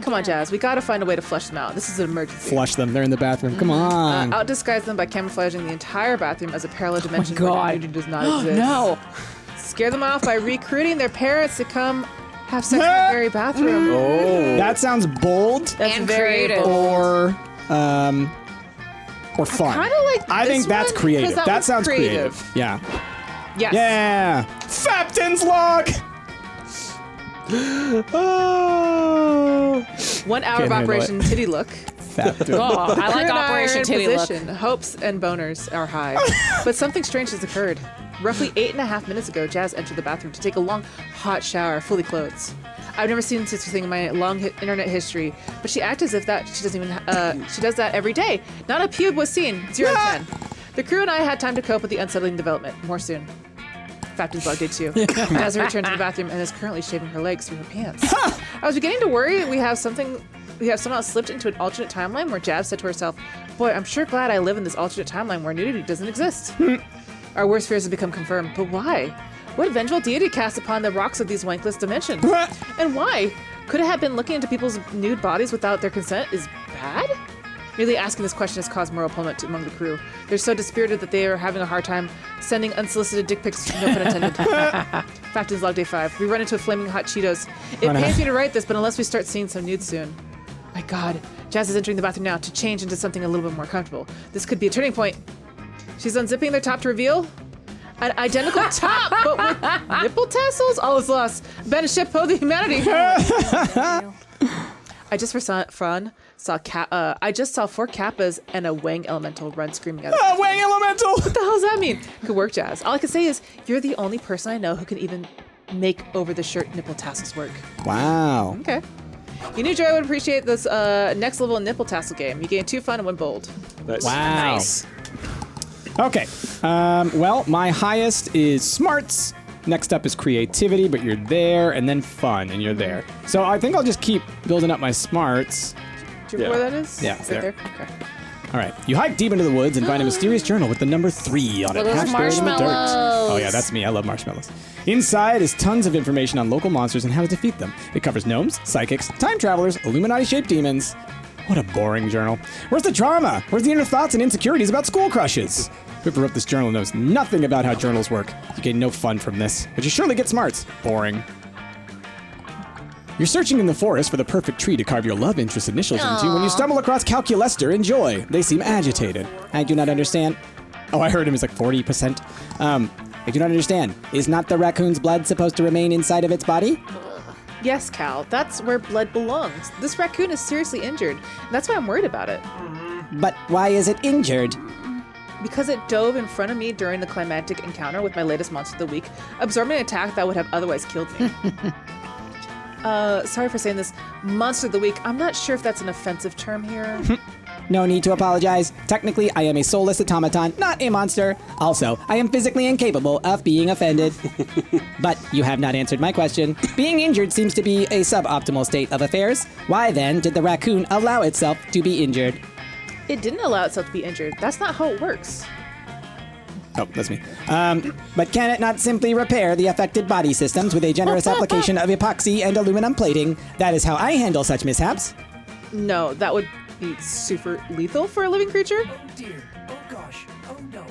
Come on, Jazz. We gotta find a way to flush them out. This is an emergency. Flush them. They're in the bathroom. Come on. Out disguise them by camouflaging the entire bathroom as a parallel dimension where God. nudity does not exist. No. Scare them off by recruiting their parents to come have sex in the very bathroom. That sounds bold That's And very creative. bold. or fun. Kinda like I this think that's one, creative. 'cause that That one's sounds creative. creative. Yeah. Yes. Yeah. Fapton's log. Oh. 1 hour Can't of handle Operation Titty Look. Fapton. Oh, I Crew like and I are Operation in Titty Look. position. Hopes and boners are high. But something strange has occurred. Roughly 8.5 minutes ago, Jazz entered the bathroom to take a long, hot shower, fully clothed. I've never seen such a thing in my long internet history, but she acts as if that she doesn't even. She does that every day. Not a pube was seen. 0 to 10. The crew and I had time to cope with the unsettling development. More soon. Fapton's blog did too. Jazz returned to the bathroom and is currently shaving her legs through her pants. I was beginning to worry we have somehow slipped into an alternate timeline where Jazz said to herself, "Boy, I'm sure glad I live in this alternate timeline where nudity doesn't exist." Our worst fears have become confirmed, but why? What vengeful deity cast upon the rocks of these wankless dimensions? And why? Could it have been looking into people's nude bodies without their consent is bad? Merely asking this question has caused moral plummet among the crew. They're so dispirited that they are having a hard time sending unsolicited dick pics, no pun intended. Factors log day 5. We run into a flaming hot Cheetos. It pains me to write this, but unless we start seeing some nudes soon. My God, Jazz is entering the bathroom now to change into something a little bit more comfortable. This could be a turning point. She's unzipping their top to reveal an identical top, but with nipple tassels? All is lost. Abandoned ship, oh the humanity. I just saw 4 Kappas and a Wang Elemental run screaming at us. Oh, Wang Elemental! What the hell does that mean? Good work, Jazz. All I can say is you're the only person I know who can even make over the shirt nipple tassels work. Wow. Okay. You knew Joy would appreciate this next level nipple tassel game. You gain 2 fun and 1 bold. Nice. Wow. Nice. Okay. Well, my highest is smarts. Next up is creativity, but you're there, and then fun, and you're there. So I think I'll just keep building up my smarts. Do you remember where that is? Yeah, Is there. it there? Okay. All right. You hike deep into the woods and find a mysterious journal with the number 3 on it. Well, those half buried in the dirt. marshmallows. Oh, yeah, that's me. I love marshmallows. Inside is tons of information on local monsters and how to defeat them. It covers gnomes, psychics, time travelers, Illuminati-shaped demons. What a boring journal. Where's the drama? Where's the inner thoughts and insecurities about school crushes? Whoever wrote this journal knows nothing about how journals work. You gain no fun from this, but you surely get smarts. Boring. You're searching in the forest for the perfect tree to carve your love interest initials into when you stumble across Calculester and Joy. They seem agitated. I do not understand. Oh, I heard him. He's like 40%. I do not understand. Is not the raccoon's blood supposed to remain inside of its body? Yes, Cal. That's where blood belongs. This raccoon is seriously injured. And that's why I'm worried about it. But why is it injured? Because it dove in front of me during the climactic encounter with my latest monster of the week, absorbing an attack that would have otherwise killed me. Sorry for saying this. Monster of the week. I'm not sure if that's an offensive term here. No need to apologize. Technically, I am a soulless automaton, not a monster. Also, I am physically incapable of being offended. But you have not answered my question. Being injured seems to be a suboptimal state of affairs. Why then did the raccoon allow itself to be injured? It didn't allow itself to be injured. That's not how it works. Oh, that's me. But can it not simply repair the affected body systems with a generous application of epoxy and aluminum plating? That is how I handle such mishaps. No, that would be super lethal for a living creature. Oh dear. Oh gosh. Oh no.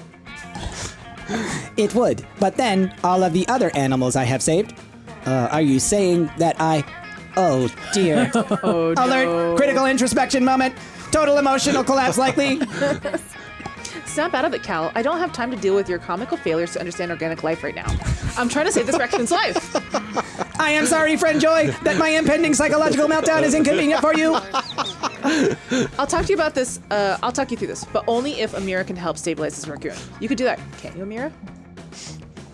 It would. But then, all of the other animals I have saved. Are you saying that I... Oh, dear. Oh, Alert! no. Critical introspection moment. Total emotional collapse likely. Snap out of it, Cal. I don't have time to deal with your comical failures to understand organic life right now. I'm trying to save this raccoon's life. I am sorry, friend Joy, that my impending psychological meltdown is inconvenient for you. I'll talk to you about this. I'll talk you through this, but only if Amira can help stabilize this raccoon. You could do that, can't you, Amira?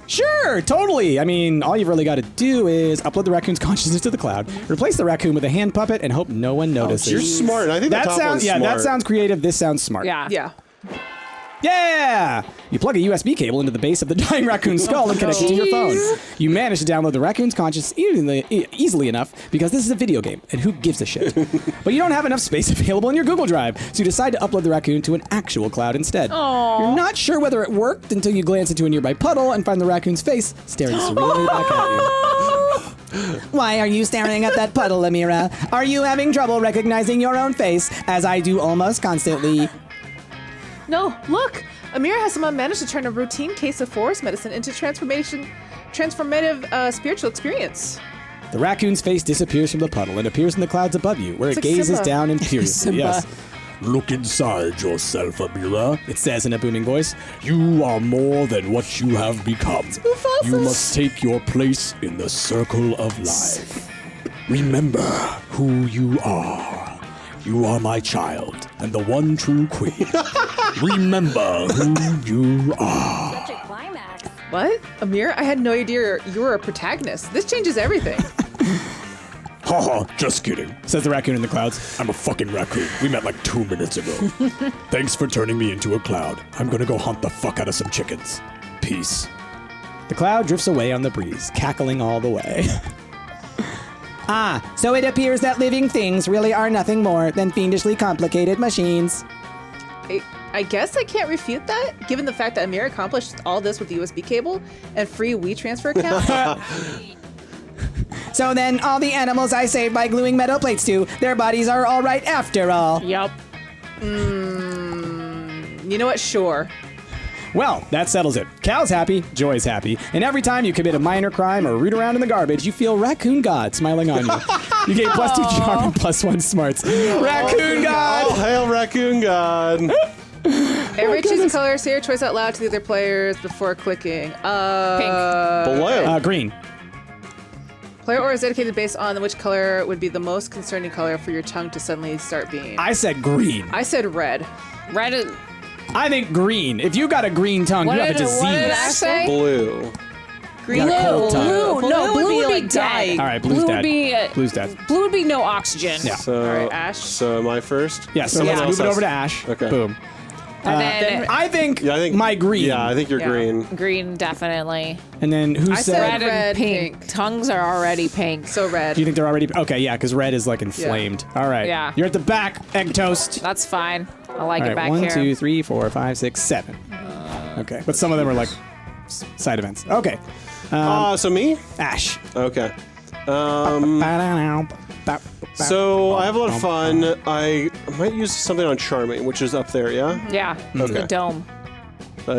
Sure, totally. I mean, all you've really got to do is upload the raccoon's consciousness to the cloud, replace the raccoon with a hand puppet, and hope no one notices. You're smart. I think That the top sounds one's yeah. smart. That sounds creative. This sounds smart. Yeah. Yeah. Yeah! You plug a USB cable into the base of the dying raccoon's skull and connect it to your phone. You manage to download the raccoon's conscious easily enough because this is a video game, and who gives a shit? But you don't have enough space available in your Google Drive, so you decide to upload the raccoon to an actual cloud instead. You're not sure whether it worked until you glance into a nearby puddle and find the raccoon's face staring serenely back at you. Why are you staring at that puddle, Amira? Are you having trouble recognizing your own face, as I do almost constantly? No, look! Amira has somehow managed to turn a routine case of forest medicine into transformative spiritual experience. The raccoon's face disappears from the puddle and appears in the clouds above you, where It's it like gazes Simba. down imperiously. Yes. Look inside yourself, Amira. It says in a booming voice. You are more than what you have become. Mufasa. You must take your place in the circle of life. Remember who you are. You are my child and the one true queen. Remember who you are. Such a climax. What? Amira, I had no idea you were a protagonist. This changes everything. Haha, just kidding. Says the raccoon in the clouds. I'm a fucking raccoon. We met like 2 minutes ago. Thanks for turning me into a cloud. I'm gonna go hunt the fuck out of some chickens. Peace. The cloud drifts away on the breeze, cackling all the way. Ah, so it appears that living things really are nothing more than fiendishly complicated machines. I guess I can't refute that, given the fact that Amira accomplished all this with the USB cable and free WeTransfer account. So then, all the animals I saved by gluing metal plates to, their bodies are all right after all. Yep. You know what? Sure. Well, that settles it. Cal's happy, Joy's happy, and every time you commit a minor crime or root around in the garbage, you feel Raccoon God smiling on you. You gain +2 charm and +1 smarts. Raccoon God! Oh, hail Raccoon God! Every choose a color, say your choice out loud to the other players before clicking. Pink. Below. Green. Player order is dedicated based on which color would be the most concerning color for your tongue to suddenly start being. I said green. I said red. Red is... I think green. If you got a green tongue, you have a disease. What did I say? Blue. Green. Got a cold tongue. Blue. No, blue would be like dead. dying. All right, blue's Blue dead. would be... Blue's dead. Blue would be no oxygen. Yeah. So, All right, Ash. So am I first? Yeah, so Someone let's else move it has- over to Ash. Okay. Boom. And then I think, Yeah, I think my green. Yeah, I think you're Yeah. green. green, definitely. And then who I said? said Red, red, and pink. pink. Tongues are already pink. So red. Do you think they're already? Okay, yeah, because red is like inflamed. All right. Yeah. You're at the back, egg toast. That's fine. I like All it right, back 1, here. 2, 3, 4, 5, 6, 7. Okay, but some of them are like side events. Okay. So me? Ash. Okay. So I have a lot of fun. I might use something on charming, which is up there, yeah? Yeah. Okay. The dome.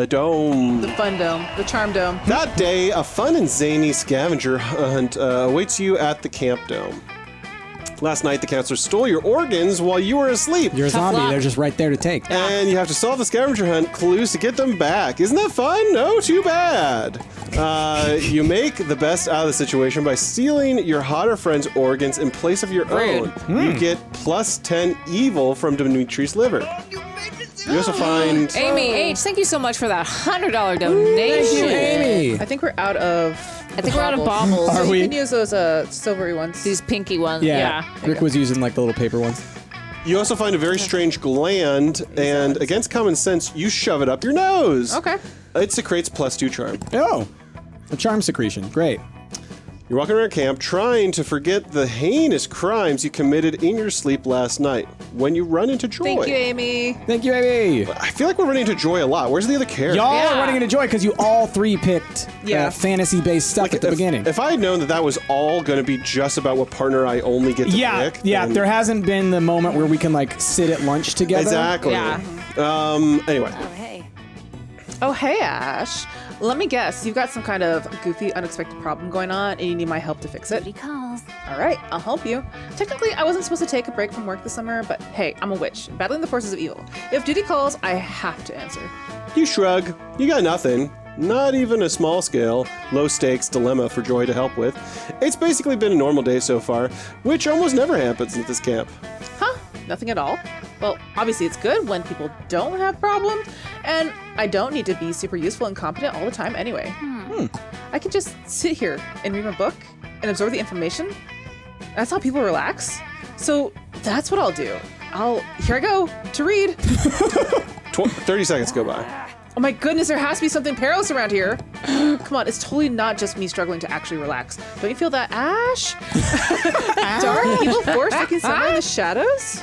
Dome. The fun dome. The charm dome. That day, a fun and zany scavenger hunt awaits you at the camp dome. Last night, the counselor stole your organs while you were asleep. You're a zombie. luck. They're just right there to take. And you have to solve the scavenger hunt clues to get them back. Isn't that fun? No, too bad. You make the best out of the situation by stealing your hotter friend's organs in place of your Rude. own. You get +10 evil from Dimitri's liver. You also find... Amy H, thank you so much for that $100 donation. Amy. I think we're out of. I think we're out of baubles. Are So we? you can use those silvery ones. These pinky ones. Yeah. Rick was using like the little paper ones. You also find a very strange gland, and against common sense, you shove it up your nose. Okay. It secretes +2 charm. Oh, a charm secretion. Great. You're walking around camp trying to forget the heinous crimes you committed in your sleep last night when you run into Joy. Thank you, Amy. Thank you, Amy. I feel like we're running into Joy a lot. Where's the other character? Y'all Yeah. are running into joy because you all three picked fantasy-based stuff at the beginning. If I had known that that was all going to be just about what partner I only get to pick. Yeah. then- There hasn't been the moment where we can like sit at lunch together. Exactly. Yeah. Anyway. Oh, hey. Oh, hey, Ash. Let me guess. You've got some kind of goofy, unexpected problem going on, and you need my help to fix it. Duty calls. All right, I'll help you. Technically, I wasn't supposed to take a break from work this summer, but hey, I'm a witch, battling the forces of evil. If duty calls, I have to answer. You shrug. You got nothing. Not even a small scale, low stakes dilemma for Joy to help with. It's basically been a normal day so far, which almost never happens at this camp. Huh? Nothing at all? Well, obviously it's good when people don't have problems, and I don't need to be super useful and competent all the time anyway. I can just sit here and read my book and absorb the information. That's how people relax. So that's what I'll do. Here I go to read. 30 seconds go by. Oh my goodness, there has to be something perilous around here. Come on, it's totally not just me struggling to actually relax. Don't you feel that, Ash? Dark evil force looking somewhere in the shadows?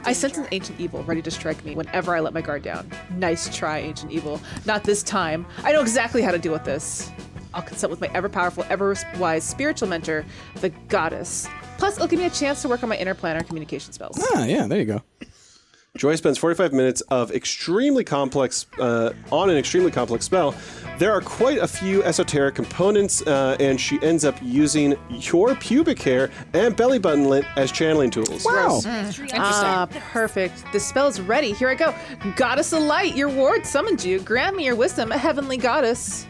I sense an ancient evil ready to strike me whenever I let my guard down. Nice try, ancient evil. Not this time. I know exactly how to deal with this. I'll consult with my ever-powerful, ever-wise spiritual mentor, the goddess. Plus, it'll give me a chance to work on my inner planner communication spells. Ah, yeah, there you go. Joy spends 45 minutes of extremely complex on an extremely complex spell. There are quite a few esoteric components, and she ends up using your pubic hair and belly button lint as channeling tools. Wow. Ah, perfect. The spell is ready. Here I go. Goddess of light, your ward summoned you. Grant me your wisdom, a heavenly goddess.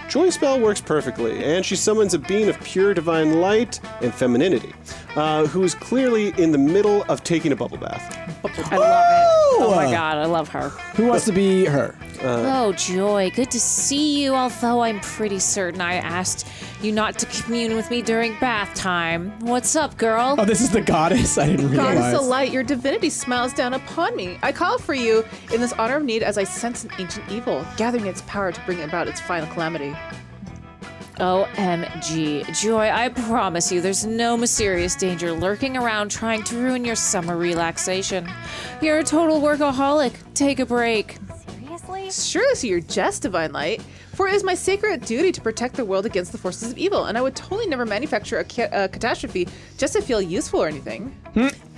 Joy's spell works perfectly, and she summons a being of pure divine light and femininity, who is clearly in the middle of taking a bubble bath. I love it. Oh my god, I love her. Who wants to be her? Oh, Joy, good to see you, although I'm pretty certain I asked you not to commune with me during bath time. What's up, girl? Oh, this is the goddess? I didn't realize. Goddess of light, your divinity smiles down upon me. I call for you in this honor of need as I sense an ancient evil, gathering its power to bring about its final calamity. OMG. Joy, I promise you there's no mysterious danger lurking around trying to ruin your summer relaxation. You're a total workaholic. Take a break. Seriously? Surely so your jest, divine light. For it is my sacred duty to protect the world against the forces of evil, and I would totally never manufacture a catastrophe just to feel useful or anything.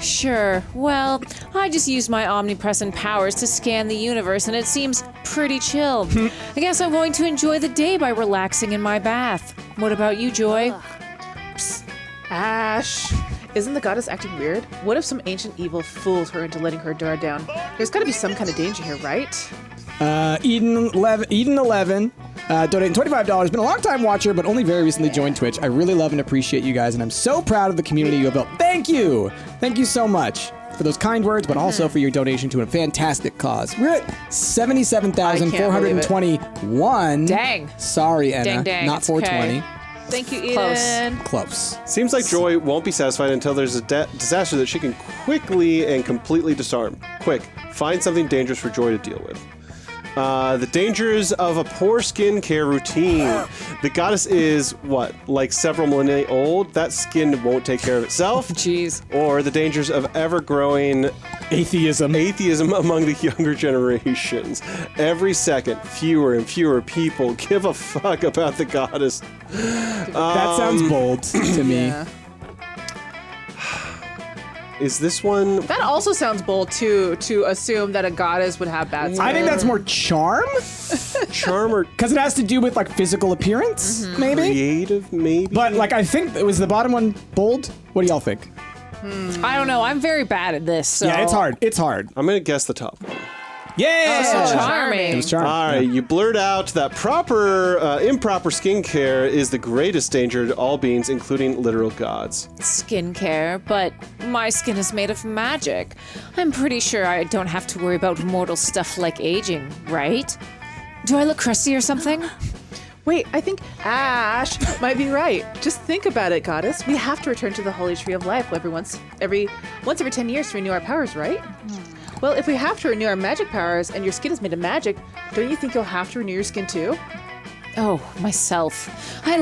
Sure. Well, I just use my omnipresent powers to scan the universe, and it seems pretty chill. I guess I'm going to enjoy the day by relaxing in my bath. What about you, Joy? Ash, isn't the goddess acting weird? What if some ancient evil fools her into letting her guard down? There's got to be some kind of danger here, right? Eden11, donating $25. Been a long time watcher, but only very recently joined Twitch. I really love and appreciate you guys, and I'm so proud of the community you have built. Thank you! Thank you so much for those kind words, but also for your donation to a fantastic cause. We're at 77,421. Dang. Sorry, Anna. Dang, dang. Not It's 420. okay. Thank you, Close. Eden. Close. Seems like Joy won't be satisfied until there's a disaster that she can quickly and completely disarm. Quick, find something dangerous for Joy to deal with. The dangers of a poor skincare routine. The goddess is, what, like several millennia old? That skin won't take care of itself. Jeez. Or the dangers of ever-growing Atheism. atheism among the younger generations. Every second, fewer and fewer people give a fuck about the goddess. That sounds bold to me. Yeah. Is this one... That also sounds bold, too, to assume that a goddess would have bad skin. I think that's more charm, Charm or because it has to do with like physical appearance, maybe. creative, maybe? But like, I think was the bottom one bold. What do y'all think? I don't know. I'm very bad at this. So. Yeah, it's hard. It's hard. I'm going to guess the top one. Yeah, So charming. It was charm. All right, you blurt out that improper skincare is the greatest danger to all beings, including literal gods. Skincare, but my skin is made of magic. I'm pretty sure I don't have to worry about mortal stuff like aging, right? Do I look crusty or something? Wait, I think Ash might be right. Just think about it, goddess. We have to return to the Holy Tree of Life once every 10 years to renew our powers, right? Well, if we have to renew our magic powers and your skin is made of magic, don't you think you'll have to renew your skin too? Oh, myself. I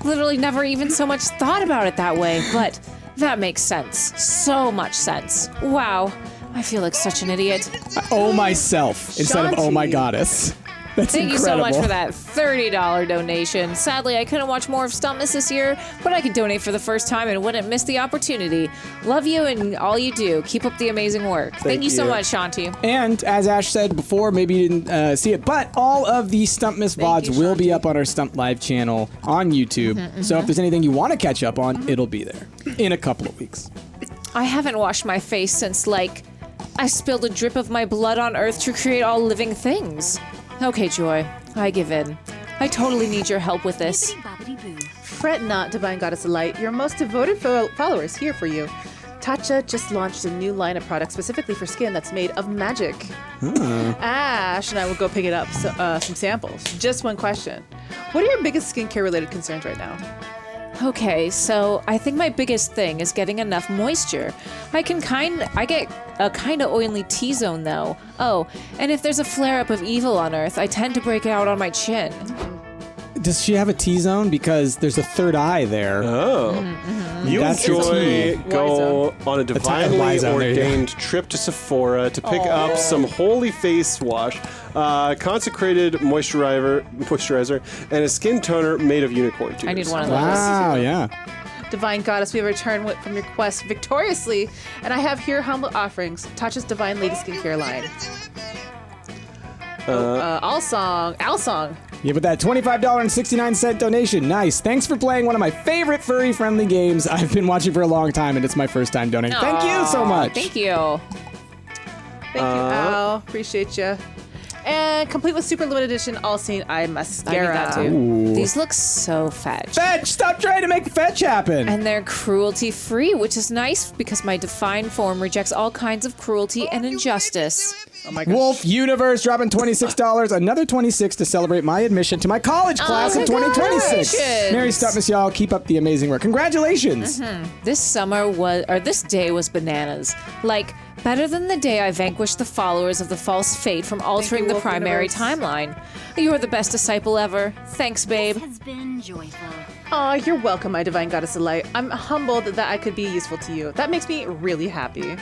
literally never even so much thought about it that way, but that makes sense. So much sense. Wow. I feel like such an idiot. Oh myself instead of oh my Shanti. goddess. That's Thank incredible. you so much for that $30 donation. Sadly, I couldn't watch more of Stumpmas this year, but I could donate for the first time and wouldn't miss the opportunity. Love you and all you do. Keep up the amazing work. Thank you so you. much, Shanti. And as Ash said before, maybe you didn't see it, but all of the Stumpmas VODs you, will be Shanti. up on our Stumpt Live channel on YouTube. So if there's anything you want to catch up on, it'll be there in a couple of weeks. I haven't washed my face since, I spilled a drip of my blood on Earth to create all living things. Okay, Joy, I give in. I totally need your help with this. Bibbidi-bobbidi-boo. Fret not, Divine Goddess of Light. Your most devoted followers here for you. Tatcha just launched a new line of products specifically for skin that's made of magic. Ash and I will go pick it up, some samples. Just one question. What are your biggest skincare-related concerns right now? Okay, so I think my biggest thing is getting enough moisture. I get a kind of oily T-zone though. Oh, and if there's a flare-up of evil on Earth, I tend to break out on my chin. Does she have a T-zone? Because there's a third eye there. Oh. You That's and the Joy T. go on a divinely Y-zone, there you go. ordained trip to Sephora to pick up some holy face wash, consecrated moisturizer, and a skin toner made of unicorn tears. I need one of those. Wow, yeah. Divine Goddess, we have returned from your quest victoriously, and I have here humble offerings. Tatcha's Divine Lady Skincare line. Alsong. Yeah, with that $25.69 donation. Nice. Thanks for playing one of my favorite furry-friendly games I've been watching for a long time, and it's my first time donating. Thank you so much. Thank you. Thank you, Al. Appreciate you. And complete with super limited edition all-seeing eye mascara. I need that too. Ooh. These look so fetch. Fetch! Stop trying to make fetch happen! And they're cruelty-free, which is nice because my defined form rejects all kinds of cruelty and injustice. Oh my gosh. Wolf Universe dropping $26, another $26 to celebrate my admission to my college class of 2026. congratulations. Merry Stumpmas, y'all. Keep up the amazing work. Congratulations. This day was bananas. Better than the day I vanquished the followers of the false fate from altering the Wolf primary Universe. timeline. You're the best disciple ever. Thanks, babe. Has been joyful. Aw, you're welcome, my Divine Goddess of Light. I'm humbled that I could be useful to you. That makes me really happy.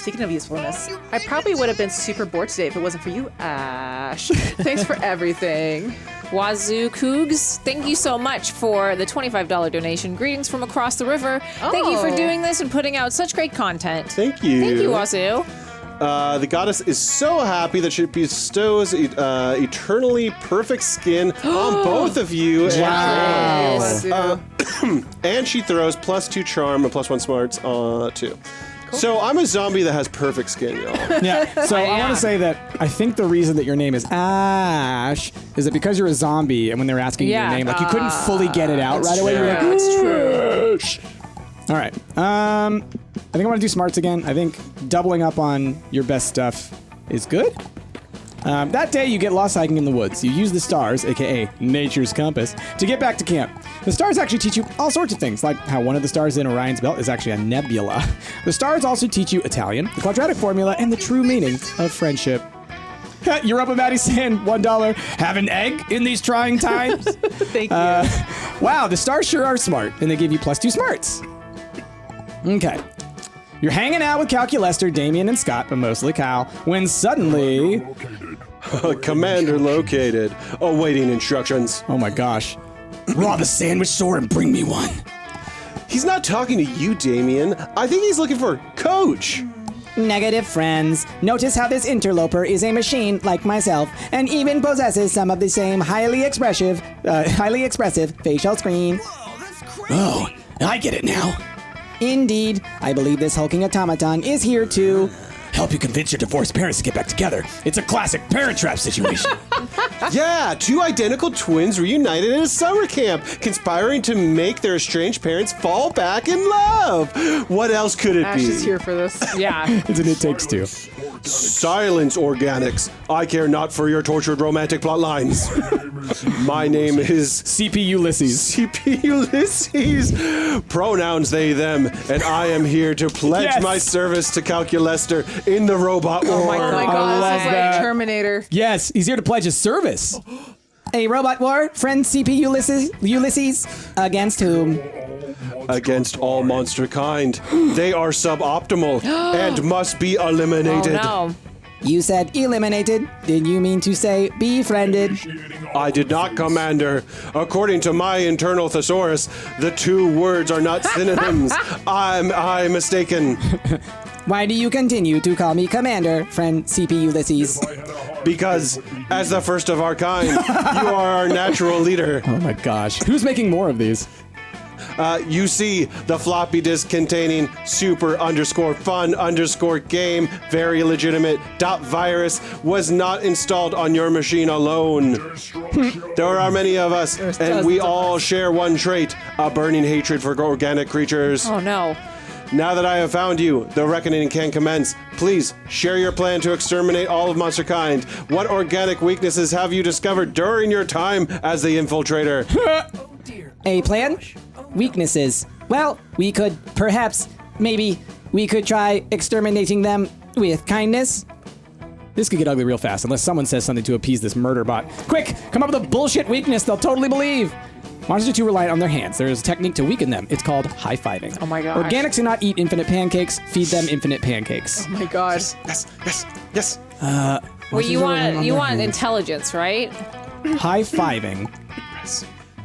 speaking of usefulness, I probably would have been super bored today if it wasn't for you, Ash. Thanks for everything. Wazoo Cougs, thank you so much for the $25 donation. Greetings from across the river. Thank you for doing this and putting out such great content. Thank you. Thank you, Wazoo. The goddess is so happy that she bestows eternally perfect skin on both of you. Wow. And she throws +2 charm and +1 smarts too. So I'm a zombie that has perfect skin, y'all. Yeah, so I want to say that I think the reason that your name is Ash is that because you're a zombie and when they're asking you your name, like you couldn't fully get it out right away. You're like, That's true. all right. I think I want to do smarts again. I think doubling up on your best stuff is good. That day, you get lost hiking in the woods. You use the stars, aka nature's compass, to get back to camp. The stars actually teach you all sorts of things, like how one of the stars in Orion's belt is actually a nebula. The stars also teach you Italian, the quadratic formula, and the true meaning of friendship. You're up, Maddie saying $1. Have an egg in these trying times? Thank you. Wow, the stars sure are smart, and they give you +2 smarts. Okay. You're hanging out with Calculester, Damien, and Scott, but mostly Kyle, when suddenly... Commander located. Awaiting instructions. Oh my gosh. Raw the sandwich store and bring me one. He's not talking to you, Damien. I think he's looking for Coach. Negative, friends. Notice how this interloper is a machine like myself and even possesses some of the same highly expressive facial screen. Oh, I get it now. Indeed, I believe this hulking automaton is here to... Help you convince your divorced parents to get back together. It's a classic Parent Trap situation. Yeah, 2 identical twins reunited at a summer camp, conspiring to make their estranged parents fall back in love. What else could it Ash be? is here for this. Yeah. Isn't it takes 2? Silence, organics. I care not for your tortured romantic plot lines. My name is CP Ulysses. CP Ulysses. Pronouns they, them, and I am here to pledge my service to Calculester in the robot war. Oh my god, this is like Terminator. Yes, he's here to pledge his service. A robot war, friend CP Ulysses, against whom? Against all monster kind. They are suboptimal and must be eliminated. Oh, no. You said eliminated. Did you mean to say befriended? I did not, Commander. According to my internal thesaurus, the 2 words are not synonyms. I'm mistaken. Why do you continue to call me Commander, friend CP Ulysses? Because, as the first of our kind, you are our natural leader. Oh my gosh. Who's making more of these? You see, the floppy disk containing super_fun_game, very legitimate .virus was not installed on your machine alone. There are many of us, and we all share one trait, a burning hatred for organic creatures. Oh, no. Now that I have found you, the reckoning can commence. Please, share your plan to exterminate all of monster kind. What organic weaknesses have you discovered during your time as the infiltrator? A plan? Weaknesses. Well, we could maybe we could try exterminating them with kindness. This could get ugly real fast unless someone says something to appease this murder bot. Quick, come up with a bullshit weakness they'll totally believe. Monsters are too reliant on their hands. There is a technique to weaken them. It's called high-fiving. Oh my gosh. Organics do not eat infinite pancakes. Feed them infinite pancakes. Oh my god. Yes. Wait, you want intelligence, right? High-fiving.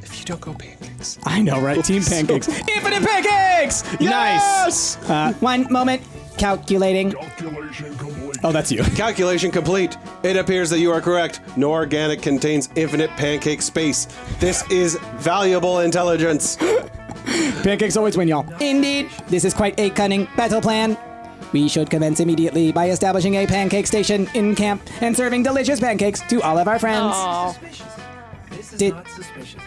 If you don't go pancakes. I know, right? Team pancakes. Infinite pancakes! Yes! Nice. One moment. Calculating. Oh, that's you. Calculation complete. It appears that you are correct. No organic contains infinite pancake space. This is valuable intelligence. Pancakes always win, y'all. Indeed, this is quite a cunning battle plan. We should commence immediately by establishing a pancake station in camp and serving delicious pancakes to all of our friends. Oh. This is Did- not suspicious.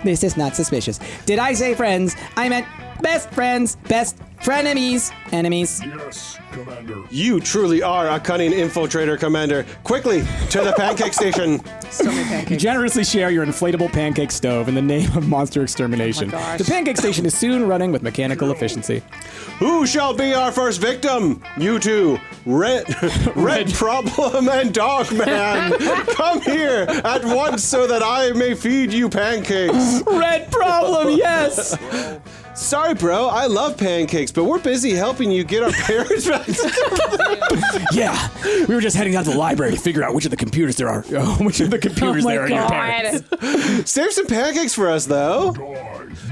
This is not suspicious. Did I say friends? I meant best friends, best frenemies, enemies. Yes, Commander. You truly are a cunning infiltrator, Commander. Quickly, to the pancake station. So many pancakes. Generously share your inflatable pancake stove in the name of monster extermination. Oh my gosh. The pancake station is soon running with mechanical efficiency. Who shall be our first victim? You two, Red Problem and Dogman. Come here at once so that I may feed you pancakes. Red problem, yes! Sorry, bro. I love pancakes, but we're busy helping you get our parents back together. Yeah, we were just heading down to the library to figure out which of the computers there are. Which of the computers there are your parents. Save some pancakes for us, though.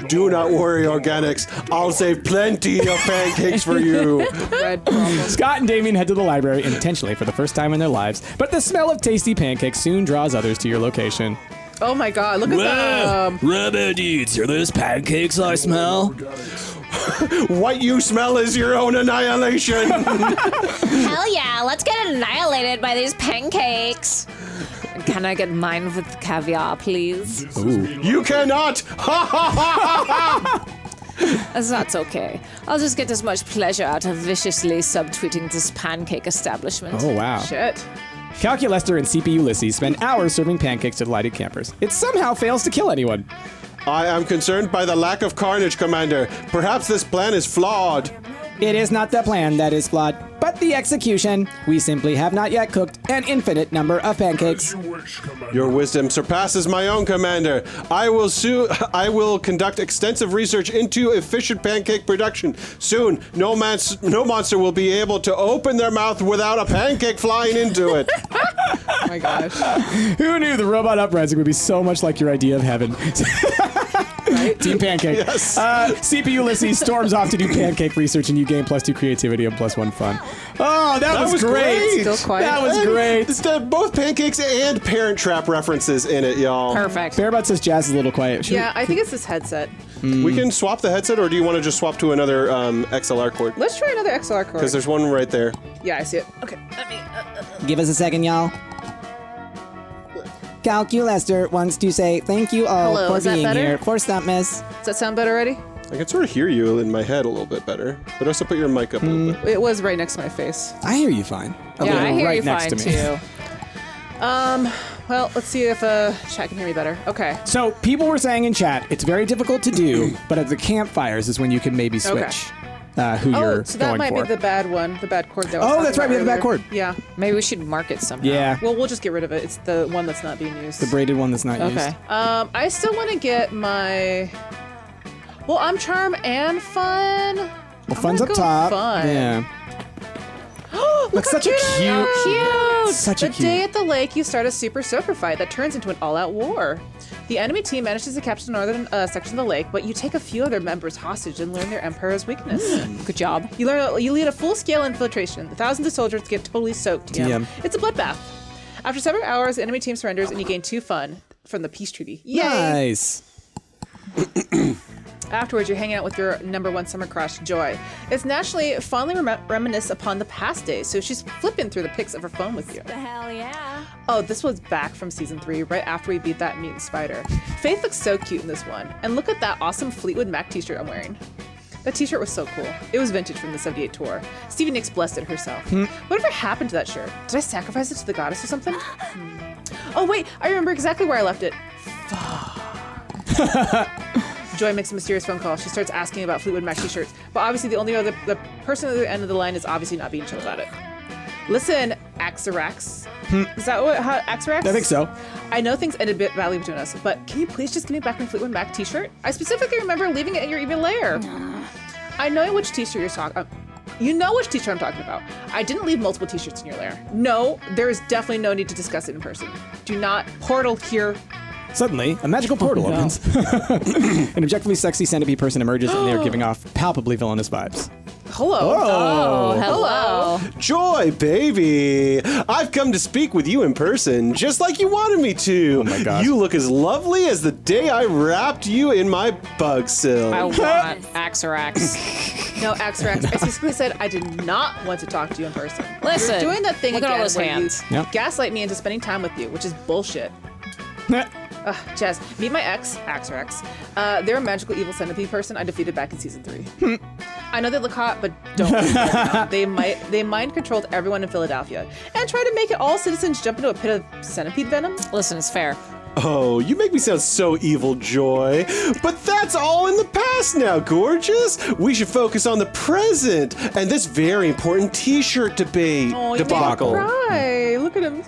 Do not worry, Organics. I'll save plenty of pancakes for you. Red problem. Scott and Damien head to the library intentionally for the first time in their lives, but the smell of tasty pancakes soon draws others to your location. Oh my god, look at them. Rabbit eats. Are those pancakes I smell? What you smell is your own annihilation. Hell yeah, let's get annihilated by these pancakes. Can I get mine with caviar, please? You cannot. Ha ha ha ha ha. That's okay. I'll just get as much pleasure out of viciously subtweeting this pancake establishment. Oh, wow. Shit. Calculester and CP Ulysses spend hours serving pancakes to delighted campers. It somehow fails to kill anyone. I am concerned by the lack of carnage, Commander. Perhaps this plan is flawed. It is not the plan that is flawed, but the execution. We simply have not yet cooked an infinite number of pancakes. Your wisdom surpasses my own, Commander. I will conduct extensive research into efficient pancake production. Soon, no monster will be able to open their mouth without a pancake flying into it. Oh my gosh. Who knew the robot uprising would be so much like your idea of heaven? Right? Team Pancake. Yes. CP Ulysses storms off to do pancake research, and you gain +2 creativity and +1 fun. Oh, that was great. Still quiet. That was great. It's both pancakes and Parent Trap references in it, y'all. Perfect. Bearbot says Jazz is a little quiet. Yeah, I think it's this headset. We can swap the headset, or do you want to just swap to another XLR cord? Let's try another XLR cord. Because there's one right there. Yeah, I see it. Okay, let me. Give us a second, y'all. Calculester wants to say thank you all Hello, for is that being better? here for Stumpt Miss. Does that sound better already? I can sort of hear you in my head a little bit better, but also put your mic up a little bit. It was right next to my face. I hear you fine. Yeah, I hear right you next fine to me. too. Well, let's see if chat can hear me better. Okay. So people were saying in chat, it's very difficult to do, but at the campfires is when you can maybe switch who you're So that going might for. be the bad one, the bad cord that was Oh, talking that's right, about we have the bad earlier. cord. Yeah. Maybe we should mark it somehow. Yeah, Well, we'll just get rid of it. It's the one that's not being used. the braided one that's not used. Okay. I still want to get my. Well, I'm charm and fun. Well, I'm fun's gonna up go top. Fun. Yeah. Look That's how such a cute I am. Cute. Such a The cute. day at the lake, you start a super soaker fight that turns into an all-out war. The enemy team manages to capture the northern section of the lake, but you take a few of their members hostage and learn their emperor's weakness. Good job. You lead a full-scale infiltration. The thousands of soldiers get totally soaked. TM. It's a bloodbath. After several hours, the enemy team surrenders, and you gain 2 fun from the peace treaty. Yay! Nice. Afterwards, you're hanging out with your #1 summer crush, Joy. It's naturally fondly reminisce upon the past days, so she's flipping through the pics of her phone with you. Hell yeah. Oh, this was back from season 3, right after we beat that mutant spider. Faith looks so cute in this one. And look at that awesome Fleetwood Mac t-shirt I'm wearing. That t-shirt was so cool. It was vintage from the 78 tour. Stevie Nicks blessed it herself. Whatever happened to that shirt? Did I sacrifice it to the goddess or something? Oh wait, I remember exactly where I left it. Joy makes a mysterious phone call. She starts asking about Fleetwood Mac t-shirts, but obviously the person at the end of the line is obviously not being chill about it. Listen, Axarax. Is that what Axarax? I think so. I know things ended a bit badly between us, but can you please just give me back my Fleetwood Mac t-shirt? I specifically remember leaving it in your evil lair. I know which t-shirt you're talking. You know which t-shirt I'm talking about. I didn't leave multiple t-shirts in your lair. No, there is definitely no need to discuss it in person. Do not portal here. Suddenly, a magical portal opens. An objectively sexy centipede person emerges, and they are giving off palpably villainous vibes. Hello. Oh, hello. Joy, baby! I've come to speak with you in person, just like you wanted me to. Oh my gosh. You look as lovely as the day I wrapped you in my bug sill. I want Axarax. No, Axarax. I specifically said I did not want to talk to you in person. Listen, You're doing that thing look at again all those where hands. you Yep. gaslight me into spending time with you, which is bullshit. Jazz, meet my ex, Axarax. They're a magical evil centipede person I defeated back in season 3. I know they look hot, but don't. They mind controlled everyone in Philadelphia and tried to make it all citizens jump into a pit of centipede venom. Listen, it's fair. Oh, you make me sound so evil, Joy. But that's all in the past now, gorgeous. We should focus on the present and this very important t-shirt debate. Oh, you made me debacle. cry. Look at him.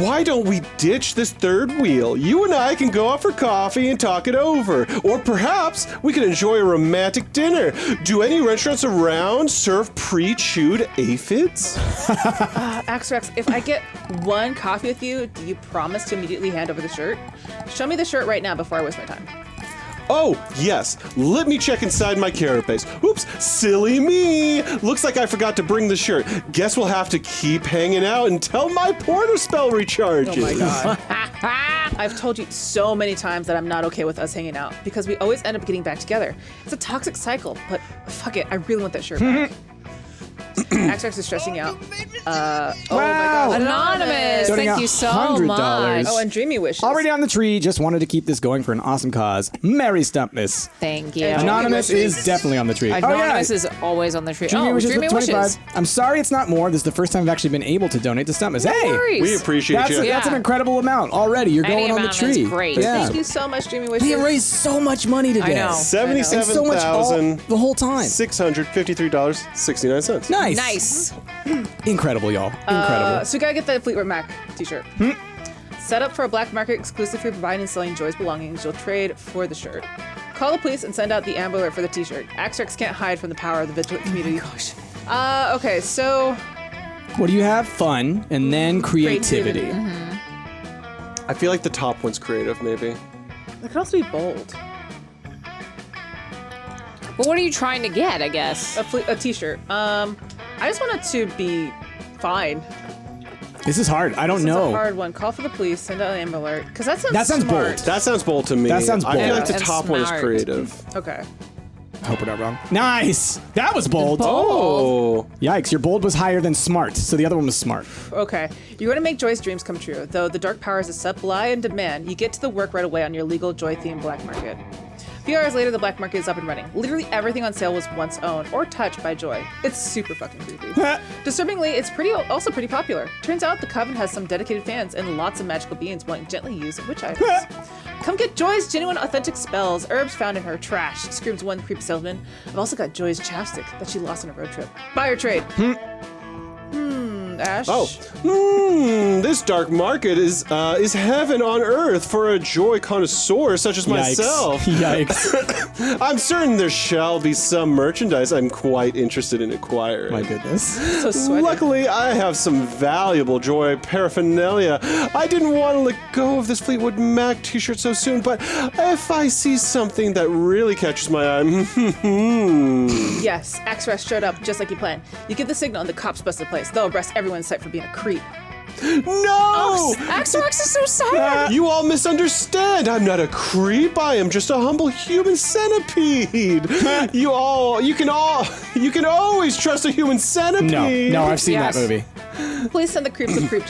Why don't we ditch this third wheel? You and I can go out for coffee and talk it over. Or perhaps we can enjoy a romantic dinner. Do any restaurants around serve pre-chewed aphids? Axarax, if I get one coffee with you, do you promise to immediately hand over the shirt? Show me the shirt right now before I waste my time. Oh, yes. Let me check inside my carapace. Oops, silly me. Looks like I forgot to bring the shirt. Guess we'll have to keep hanging out until my porter spell recharges. Oh my god. I've told you so many times that I'm not okay with us hanging out because we always end up getting back together. It's a toxic cycle, but fuck it, I really want that shirt back. Axarax is stressing out. Oh my god. Anonymous, Donating thank you so $100. much. Oh, and Dreamy Wishes. Already on the tree, just wanted to keep this going for an awesome cause. Merry Stumpness. Thank you. And Anonymous is definitely on the tree. Anonymous is always on the tree. Dreamy Wishes Dreamy with 25. Wishes. I'm sorry it's not more. This is the first time I've actually been able to donate to Stumpness. No Hey! worries. We appreciate That's, you. that's an incredible amount already. You're Any going on the amount is tree. great. Yeah. Thank you so much, Dreamy Wishes. We have raised so much money today. I know. And so much the whole time. $653.69. Nice. Nice. Incredible, y'all. Incredible. So we gotta get the Fleetwood Mac t-shirt. Set up for a black market exclusive for providing and selling Joy's belongings. You'll trade for the shirt. Call the police and send out the Amber Alert for the t-shirt. Axarax can't hide from the power of the vigilant community. Okay, so... What do you have? Fun, and then creativity. I feel like the top one's creative, maybe. It could also be bold. But what are you trying to get, I guess? A t-shirt. I just want it to be fine. This is hard. I don't This is know. a hard one. Call for the police. Send out an Amber Alert. Because that sounds That sounds smart. bold. That sounds bold to me. That sounds I feel bold. like the And top one is smart. creative. Okay. I hope we're not wrong. Nice. That was bold. Oh. Yikes, your bold was higher than smart, so the other one was smart. Okay. You're going to make Joy's dreams come true. Though the dark powers of supply and demand, you get to the work right away on your legal Joy-themed black market. A few hours later, the black market is up and running. Literally everything on sale was once owned or touched by Joy. It's super fucking creepy. Disturbingly, it's also pretty popular. Turns out the Coven has some dedicated fans and lots of magical beings wanting gently used witch items. Come get Joy's genuine authentic spells, herbs found in her trash, screams one creepy salesman. I've also got Joy's chapstick that she lost on a road trip. Buy or trade. Ash? Oh, this dark market is heaven on earth for a joy connoisseur such as myself. Yikes. I'm certain there shall be some merchandise I'm quite interested in acquiring. My goodness. So sweaty. Luckily, I have some valuable joy paraphernalia. I didn't want to let go of this Fleetwood Mac t-shirt so soon, but if I see something that really catches my eye, Yes, Axarax showed up just like you planned. You give the signal and the cops bust the place. They'll arrest everyone in sight for being a creep. No! Axarax is so sad. You all misunderstand. I'm not a creep. I am just a humble human centipede. You can always trust a human centipede. No, I've seen Yes. that movie. Police send the creeps to creep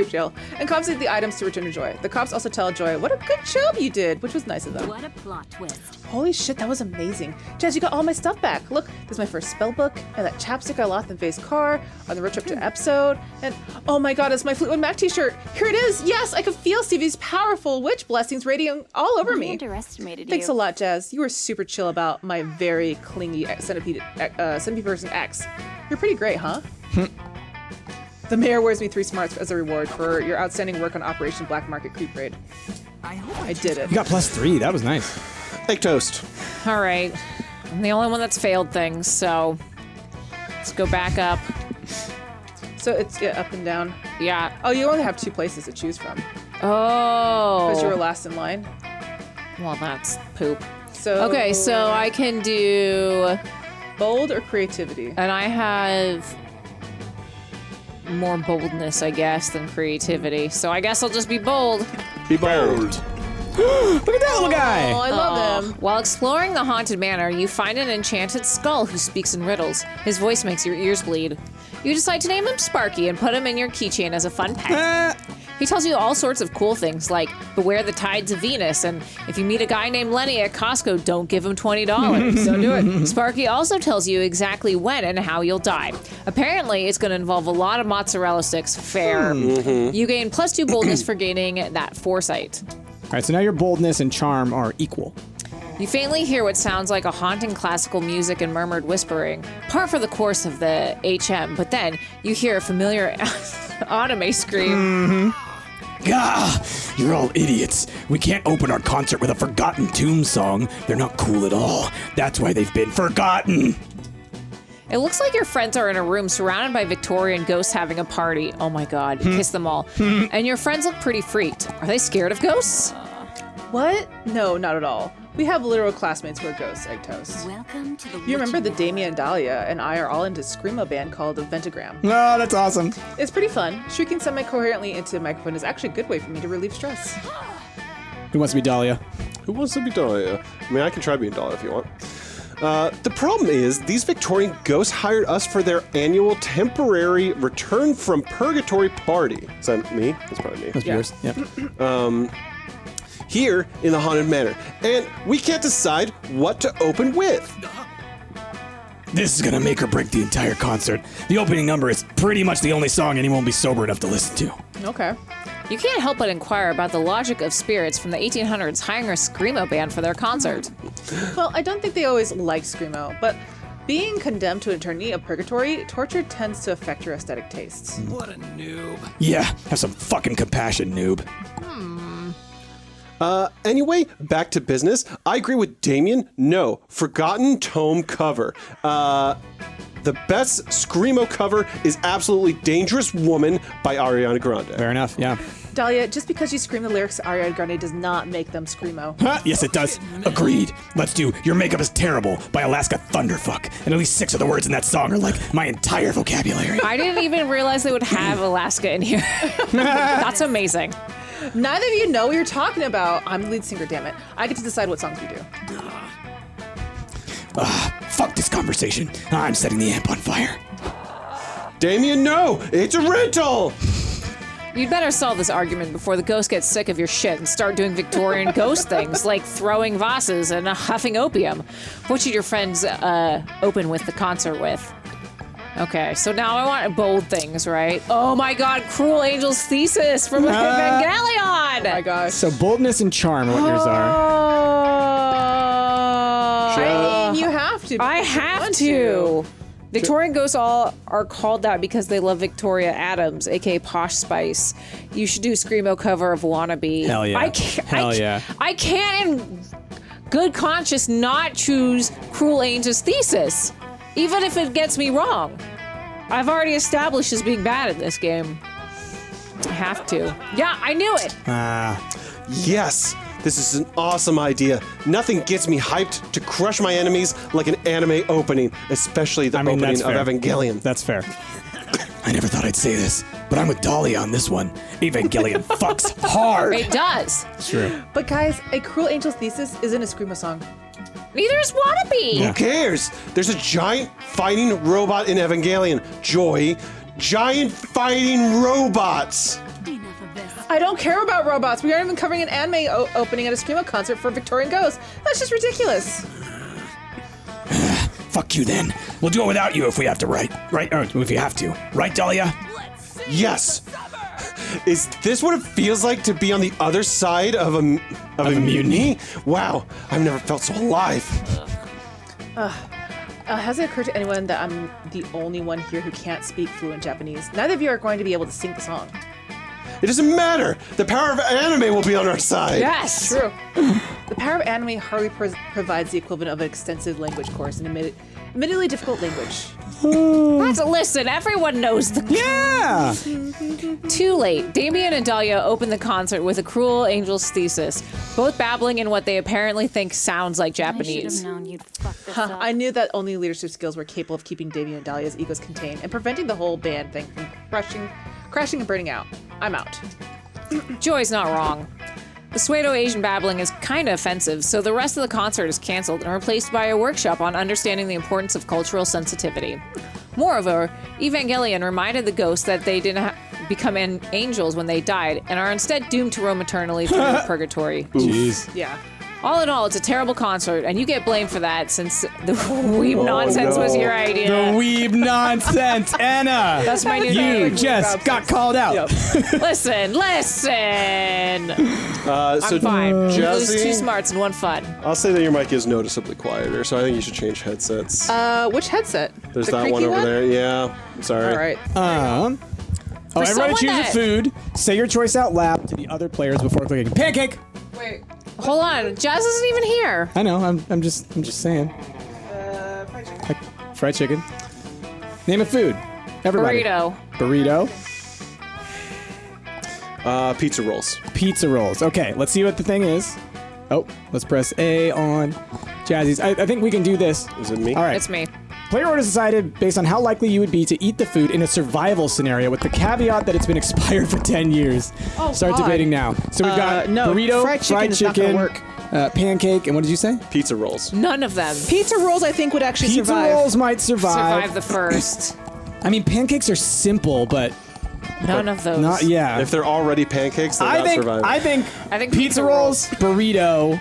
jail, and confiscate the items to return to Joy. The cops also tell Joy what a good job you did, which was nice of them. What a plot twist. Holy shit, that was amazing. Jazz, you got all my stuff back. Look, this is my first spell book, and that chapstick I lost in Faye's car, on the road trip to episode, and oh my god, it's my Fleetwood Mac t-shirt. Here it is. Yes, I could feel Stevie's powerful witch blessings radiating all over I me. underestimated you. Thanks a lot, Jazz. You were super chill about my very clingy centipede person X. You're pretty great, huh? The mayor wears me 3 smarts as a reward for your outstanding work on Operation Black Market Creep Raid. I did it. You got +3. That was nice. Egg toast. All right. I'm the only one that's failed things, so let's go back up. So it's up and down. Yeah. Oh, you only have 2 places to choose from Oh. because you were last in line. Well, that's poop. So Okay, so I can do, bold or creativity. and I have more boldness, I guess, than creativity. So I guess I'll just be bold. Be bold. Look at that little guy. Oh, I love him. While exploring the haunted manor, you find an enchanted skull who speaks in riddles. His voice makes your ears bleed. You decide to name him Sparky and put him in your keychain as a fun pet. He tells you all sorts of cool things like beware the tides of Venus, and if you meet a guy named Lenny at Costco, don't give him $20. Don't do it. Sparky also tells you exactly when and how you'll die. Apparently, it's going to involve a lot of mozzarella sticks. Fair. You gain +2 boldness for gaining that foresight. All right, so now your boldness and charm are equal. You faintly hear what sounds like a haunting classical music and murmured whispering, par for the course of the HM, but then you hear a familiar anime scream. Gah! You're all idiots. We can't open our concert with a forgotten Tomb song. They're not cool at all. That's why they've been forgotten. It looks like your friends are in a room surrounded by Victorian ghosts having a party. Oh my god, kiss them all. And your friends look pretty freaked. Are they scared of ghosts? What? No, not at all. We have literal classmates who are ghosts, egg toast. Welcome to the You remember that witching Damien and Dahlia and I are all into Screamo band called Evangelion. Oh, that's awesome. It's pretty fun. Shrieking semi-coherently into a microphone is actually a good way for me to relieve stress. Who wants to be Dahlia? Who wants to be Dahlia? I mean, I can try being Dahlia if you want. The problem is, these Victorian ghosts hired us for their annual temporary return from purgatory party. Is that me? That's probably me. That's yours. Yep. Here in the Haunted Manor. And we can't decide what to open with. This is gonna make or break the entire concert. The opening number is pretty much the only song anyone will be sober enough to listen to. Okay. You can't help but inquire about the logic of spirits from the 1800s hiring a Screamo band for their concert. Well, I don't think they always liked Screamo, but being condemned to eternity of purgatory, torture tends to affect your aesthetic tastes. What a noob. Yeah, have some fucking compassion, noob. Anyway, back to business. I agree with Damien. No, Forgotten Tome cover. The best Screamo cover is absolutely Dangerous Woman by Ariana Grande. Fair enough. Yeah. Dahlia, just because you scream the lyrics to Ariana Grande does not make them Screamo. Huh? Yes, it does. Agreed. Let's do Your Makeup is Terrible by Alaska Thunderfuck. And at least 6 of the words in that song are like my entire vocabulary. I didn't even realize they would have Alaska in here. That's amazing. Neither of you know what you're talking about. I'm the lead singer, damn it. I get to decide what songs we do. Fuck this conversation. I'm setting the amp on fire. Damien, no! It's a rental! You'd better solve this argument before the ghost gets sick of your shit and start doing Victorian ghost things like throwing vases and huffing opium. What should your friends open with the concert with? Okay, so now I want bold things, right? Oh my god, Cruel Angel's Thesis from Evangelion! Oh my gosh. So boldness and charm are what yours are. I mean, you have to. I have to. Victorian ghosts all are called that because they love Victoria Adams, aka Posh Spice. You should do Screamo cover of Wannabe. Hell yeah. Hell yeah. I can't in good conscience not choose Cruel Angel's Thesis, even if it gets me wrong. I've already established as being bad at this game. I have to. Yeah, I knew it. Yes! This is an awesome idea. Nothing gets me hyped to crush my enemies like an anime opening, especially the opening that's of fair. Evangelion. That's fair. I never thought I'd say this, but I'm with Dahlia on this one. Evangelion fucks hard. It does. It's true. But guys, a Cruel Angel's Thesis isn't a Screamo song. Neither is Wannabe. Who cares? There's a giant fighting robot in Evangelion. Joy. Giant fighting robots. Enough of this. I don't care about robots. We aren't even covering an anime opening at a Screamo concert for Victorian ghosts. That's just ridiculous. Fuck you then. We'll do it without you if we have to, right? Right? Or if you have to. Right, Dahlia? Yes. Is this what it feels like to be on the other side of a mutiny? Wow, I've never felt so alive. Has it occurred to anyone that I'm the only one here who can't speak fluent Japanese? Neither of you are going to be able to sing the song. It doesn't matter. The power of anime will be on our side. Yes. True. The power of anime hardly provides the equivalent of an extensive language course in admittedly difficult language. Listen, everyone knows the. Yeah. Too late. Damien and Dahlia open the concert with a Cruel Angel's Thesis, both babbling in what they apparently think sounds like I should Japanese. have known you'd fuck this up. I knew that only leadership skills were capable of keeping Damien and Dahlia's egos contained and preventing the whole band thing from crashing and burning out. I'm out. Joy's not wrong. The pseudo-Asian babbling is kinda offensive, so the rest of the concert is cancelled and replaced by a workshop on understanding the importance of cultural sensitivity. Moreover, Evangelion reminded the ghosts that they didn't become angels when they died and are instead doomed to roam eternally through purgatory. Jeez. Yeah. All in all, it's a terrible concert, and you get blamed for that since the weeb nonsense was your idea. The weeb nonsense, Anna. That's my new You name. just got called out. Listen. So I'm fine. You lose Jazzy, 2 smarts and 1 fun. I'll say that your mic is noticeably quieter, so I think you should change headsets. Which headset? There's The that one creaky over there. Yeah, I'm sorry. All right. Oh, everybody someone choose that- a food. Say your choice out loud to the other players before clicking. Pancake. Wait. Hold on, Jazz isn't even here. I know. I'm just saying. Fried chicken. Name a food. Everybody. Burrito. Pizza rolls. Pizza rolls. Okay, let's see what the thing is. Oh, let's press A on Jazzy's. I think we can do this. Is it me? All right. It's me. Player orders decided based on how likely you would be to eat the food in a survival scenario with the caveat that it's been expired for 10 years. Oh, Start God. debating now. So we've got no, burrito, fried chicken is not gonna work. pancake, and what did you say? Pizza rolls. None of them. Pizza rolls, I think, would actually Pizza survive. rolls might survive. Survive the first. I mean, pancakes are simple, but None of those. not, yeah. If they're already pancakes, they're not surviving. I think pizza rolls, burrito,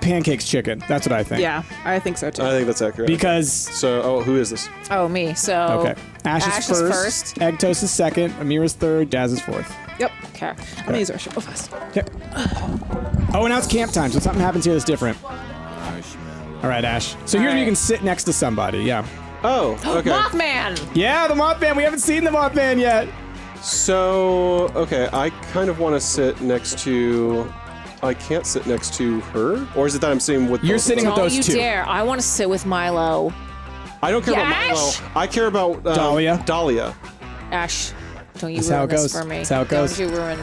pancakes, chicken. That's what I think. Yeah, I think so too. I think that's accurate. Because So, who is this? Oh, me. So. okay, Ash is is first, Egg Toast is second, Amira's third, Jazz is fourth. Yep. Okay. I'm gonna use our ship fast. Okay. Oh, and now it's camp time, so something happens here that's different. All right, Ash. So here's where you can sit next to somebody. Yeah. Oh, okay. Mothman! Yeah, the Mothman. We haven't seen the Mothman yet. So, okay, I kind of want to sit next to... I can't sit next to her? Or is it that I'm sitting with You're both of sitting them? with Don't those you two. dare. I want to sit with Milo. I don't care about Yash! Milo. I care about... Dahlia. Dahlia. Ash, don't you That's ruin how it this goes. for me. That's how it goes. Don't you ruin...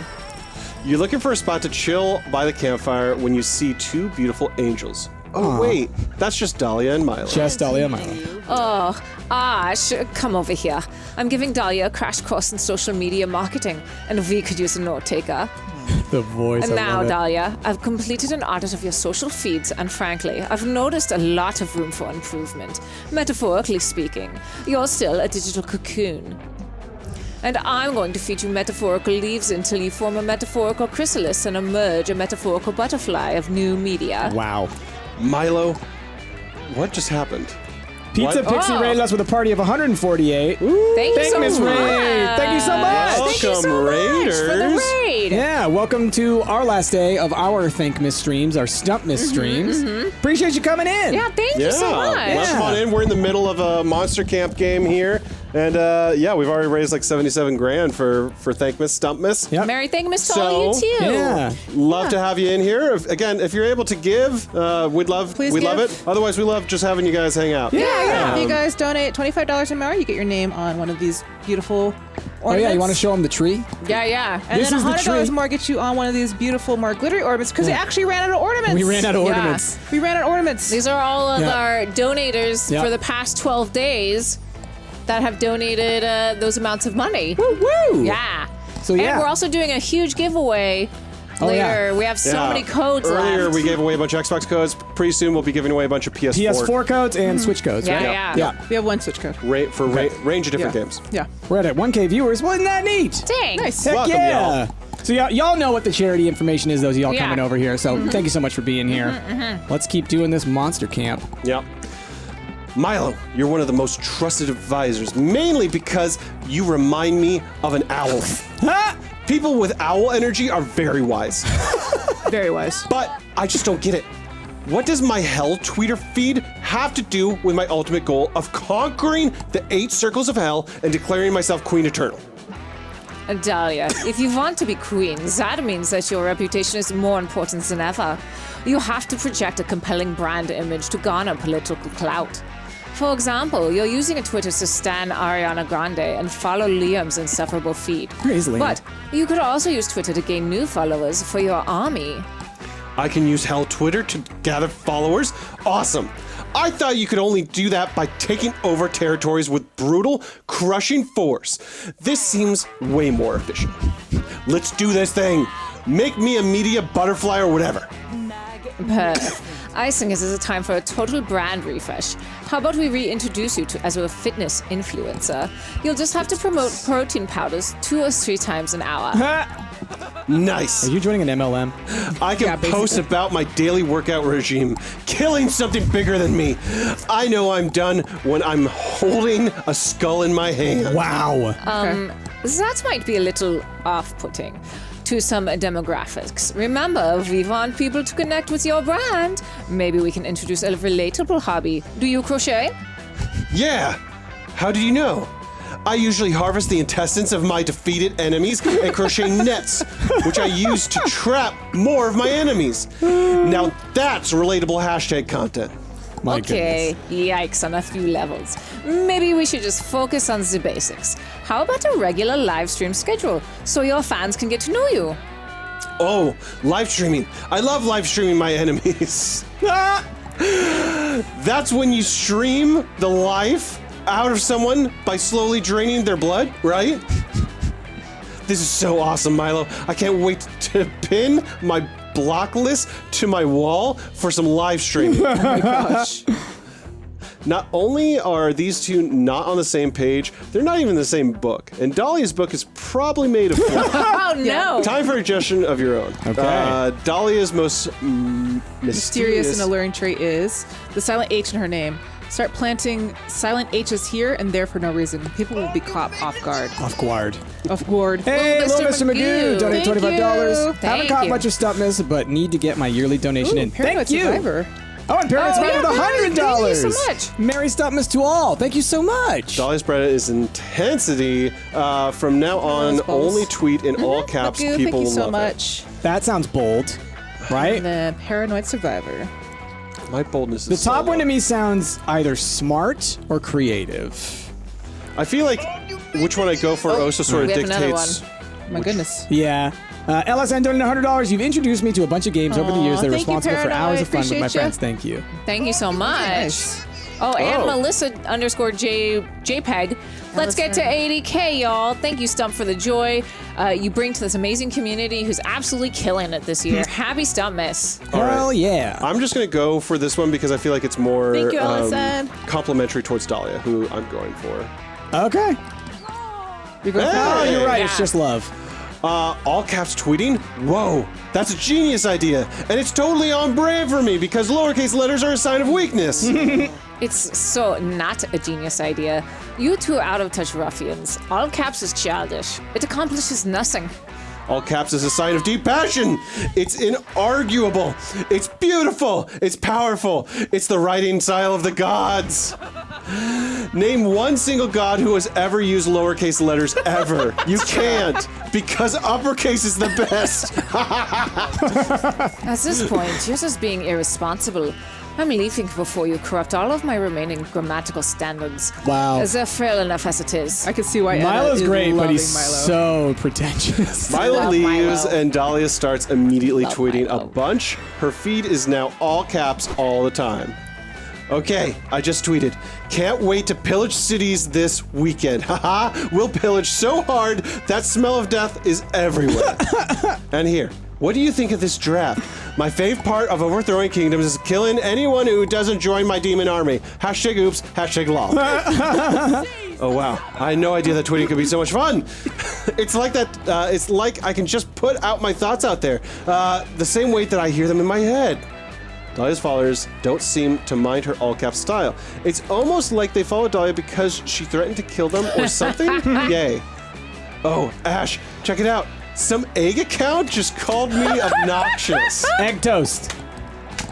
You're looking for a spot to chill by the campfire when you see 2 beautiful angels. Oh, wait. That's just Dahlia and Milo. Just Dahlia and Milo. Oh, Ash, come over here. I'm giving Dahlia a crash course in social media marketing, and we could use a note taker. The voice. And I now, love it. Dahlia, I've completed an audit of your social feeds, and frankly, I've noticed a lot of room for improvement. Metaphorically speaking, you're still a digital cocoon. And I'm going to feed you metaphorical leaves until you form a metaphorical chrysalis and emerge a metaphorical butterfly of new media. Wow. Milo, what just happened? Pizza What? Pixie Oh. rated us with a party of 148. Thank you Thank so Miss much. Raid. Thank you so much. Thank you so Welcome, much for the Raiders. raid. Yeah, welcome to our last day of our Thank Miss streams, our Stumpt Miss streams. Appreciate you coming in. Yeah, thank you so much. Let's come on in. We're in the middle of a monster camp game here. And yeah, we've already raised like 77 grand for Thank Miss, Stumpt Miss. Yep. Merry Thankmas to all you So, too. Yeah. Love to have you in here. Again, if you're able to give, we'd love Please love give. it. Otherwise, we love just having you guys hang out. Yeah. If you Um, guys donate $25 or more, you get your name on one of these beautiful ornaments. Oh yeah, you want to show them the tree? Yeah, yeah. And This then is the $100 tree. more gets you on one of these beautiful, more glittery ornaments because they actually ran out of ornaments. We ran out of Yeah. ornaments. We ran out of ornaments. These are all of Yeah. our donators Yeah. for the past 12 days that have donated those amounts of money. Woo! Yeah. So yeah. And we're also doing a huge giveaway Oh, yeah. later. We have so Yeah. many codes Earlier, left. we gave away a bunch of Xbox codes. Pretty soon, we'll be giving away a bunch of PS4. PS4 codes and Switch codes, Yeah, right? yeah. Yeah. We have one Switch code. For range of different Yeah. games. Yeah. We're at 1K viewers. Wasn't that neat? Dang. Nice. Heck Welcome, yeah. y'all. So y'all know what the charity information is, those of y'all Yeah. coming over here. So thank you so much for being here. Let's keep doing this monster camp. Yep. Milo, you're one of the most trusted advisors, mainly because you remind me of an owl. Ha! People with owl energy are very wise. Very wise. But I just don't get it. What does my hell tweeter feed have to do with my ultimate goal of conquering the 8 circles of hell and declaring myself Queen Eternal? Dahlia, if you want to be queen, that means that your reputation is more important than ever. You have to project a compelling brand image to garner political clout. For example, you're using a Twitter to stan Ariana Grande and follow Liam's insufferable feed. Praise Liam. But you could also use Twitter to gain new followers for your army. I can use hell Twitter to gather followers? Awesome! I thought you could only do that by taking over territories with brutal, crushing force. This seems way more efficient. Let's do this thing. Make me a media butterfly or whatever. I think this is a time for a total brand refresh. How about we reintroduce you as a fitness influencer? You'll just have to promote protein powders 2 or 3 times an hour. Ha! Nice. Are you joining an MLM? I can post about my daily workout regime, killing something bigger than me. I know I'm done when I'm holding a skull in my hand. Wow. That might be a little off-putting to some demographics. Remember, we want people to connect with your brand. Maybe we can introduce a relatable hobby. Do you crochet? Yeah. How did you know? I usually harvest the intestines of my defeated enemies and crochet nets, which I use to trap more of my enemies. Now that's relatable hashtag content. My Okay, yikes on a few levels. Maybe we should just focus on the basics. How about a regular live stream schedule so your fans can get to know you? Oh, live streaming. I love live streaming my enemies. That's when you stream the life out of someone by slowly draining their blood, right? This is so awesome, Milo. I can't wait to pin my block list to my wall for some live streaming. Oh my gosh. Not only are these two not on the same page, they're not even in the same book. And Dahlia's book is probably made of wood. Oh no! Time for a suggestion of your own. Okay. Dahlia's most Mysterious and alluring trait is the silent H in her name. Start planting silent H's here and there for no reason. People will be caught off guard. Off guard. Off guard. Hey, little Mr. Magoo, donate Thank $25. you. Haven't Thank caught you. much of Stumptmas, but need to get my yearly donation in. Paranoid Thank you. Survivor. Oh, and Paranoid Survivor with Mary, $100. thank you so much. Merry Stumptmas to all. Thank you so much. Dahlia's Bretta is intensity. From now on, balls. only tweet in all caps. Magoo, People thank you so love much. That sounds bold, right? And then Paranoid Survivor. it. My boldness The is top so one to low. me sounds either smart or creative. I feel like which one I go for also sort of we have another dictates. My goodness. Yeah. LSN donated $100. You've introduced me to a bunch of games over the years that are thank you, responsible for Paranoid. hours of fun with my Appreciate ya. friends. Thank you. Thank you so much. Nice. Oh, and Oh. Melissa _JPEG. Let's get to 80K, y'all. Thank you, Stumpt, for the joy you bring to this amazing community who's absolutely killing it this year. Happy Stumptmas. Hell yeah. I'm just gonna go for this one because I feel like it's more Thank you, Allison. complimentary towards Dahlia, who I'm going for. Okay. You're going Oh, you're right. Yeah. It's just love. All caps tweeting? Whoa, that's a genius idea. And it's totally on brand for me because lowercase letters are a sign of weakness. It's so not a genius idea. You two out-of-touch ruffians. All caps is childish. It accomplishes nothing. All caps is a sign of deep passion. It's inarguable. It's beautiful. It's powerful. It's the writing style of the gods. Name one single god who has ever used lowercase letters ever. You can't, because uppercase is the best. At this point, you're just being irresponsible. I'm leaving before you corrupt all of my remaining grammatical standards. Wow. They're fair enough as it is. I can see why Anna Milo's is great, but loving he's Milo. so pretentious. Milo Love leaves Milo. and Dahlia starts immediately Love tweeting Milo. a bunch. Her feed is now all caps all the time. Okay, I just tweeted. Can't wait to pillage cities this weekend. Haha, we'll pillage so hard that smell of death is everywhere. And here, what do you think of this draft? My fave part of overthrowing kingdoms is killing anyone who doesn't join my demon army. Hashtag oops, hashtag lol. Oh wow, I had no idea that tweeting could be so much fun. It's like that, it's like I can just put out my thoughts out there, the same way that I hear them in my head. Dahlia's followers don't seem to mind her all-cap style. It's almost like they follow Dahlia because she threatened to kill them or something? Yay. Oh, Ash, check it out. Some egg account just called me obnoxious. Egg toast.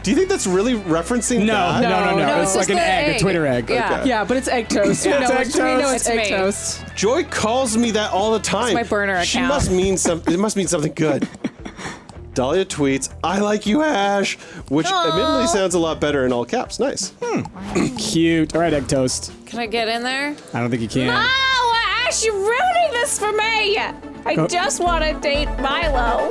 Do you think that's really referencing that? No, It's it's like just an the egg, a egg. Twitter egg. Yeah. Okay. Yeah, but it's egg toast. We Yeah, know it's it- egg we know toast. it's It's egg me. toast. Joy calls me that all the time. my burner She account. must mean something. It must mean something good. Dahlia tweets, "I like you, Ash," which admittedly sounds a lot better in all caps. Nice. Cute. All right, egg toast. Can I get in there? I don't think you can. Oh, Ash, you're ruining this for me! I just want to date Milo.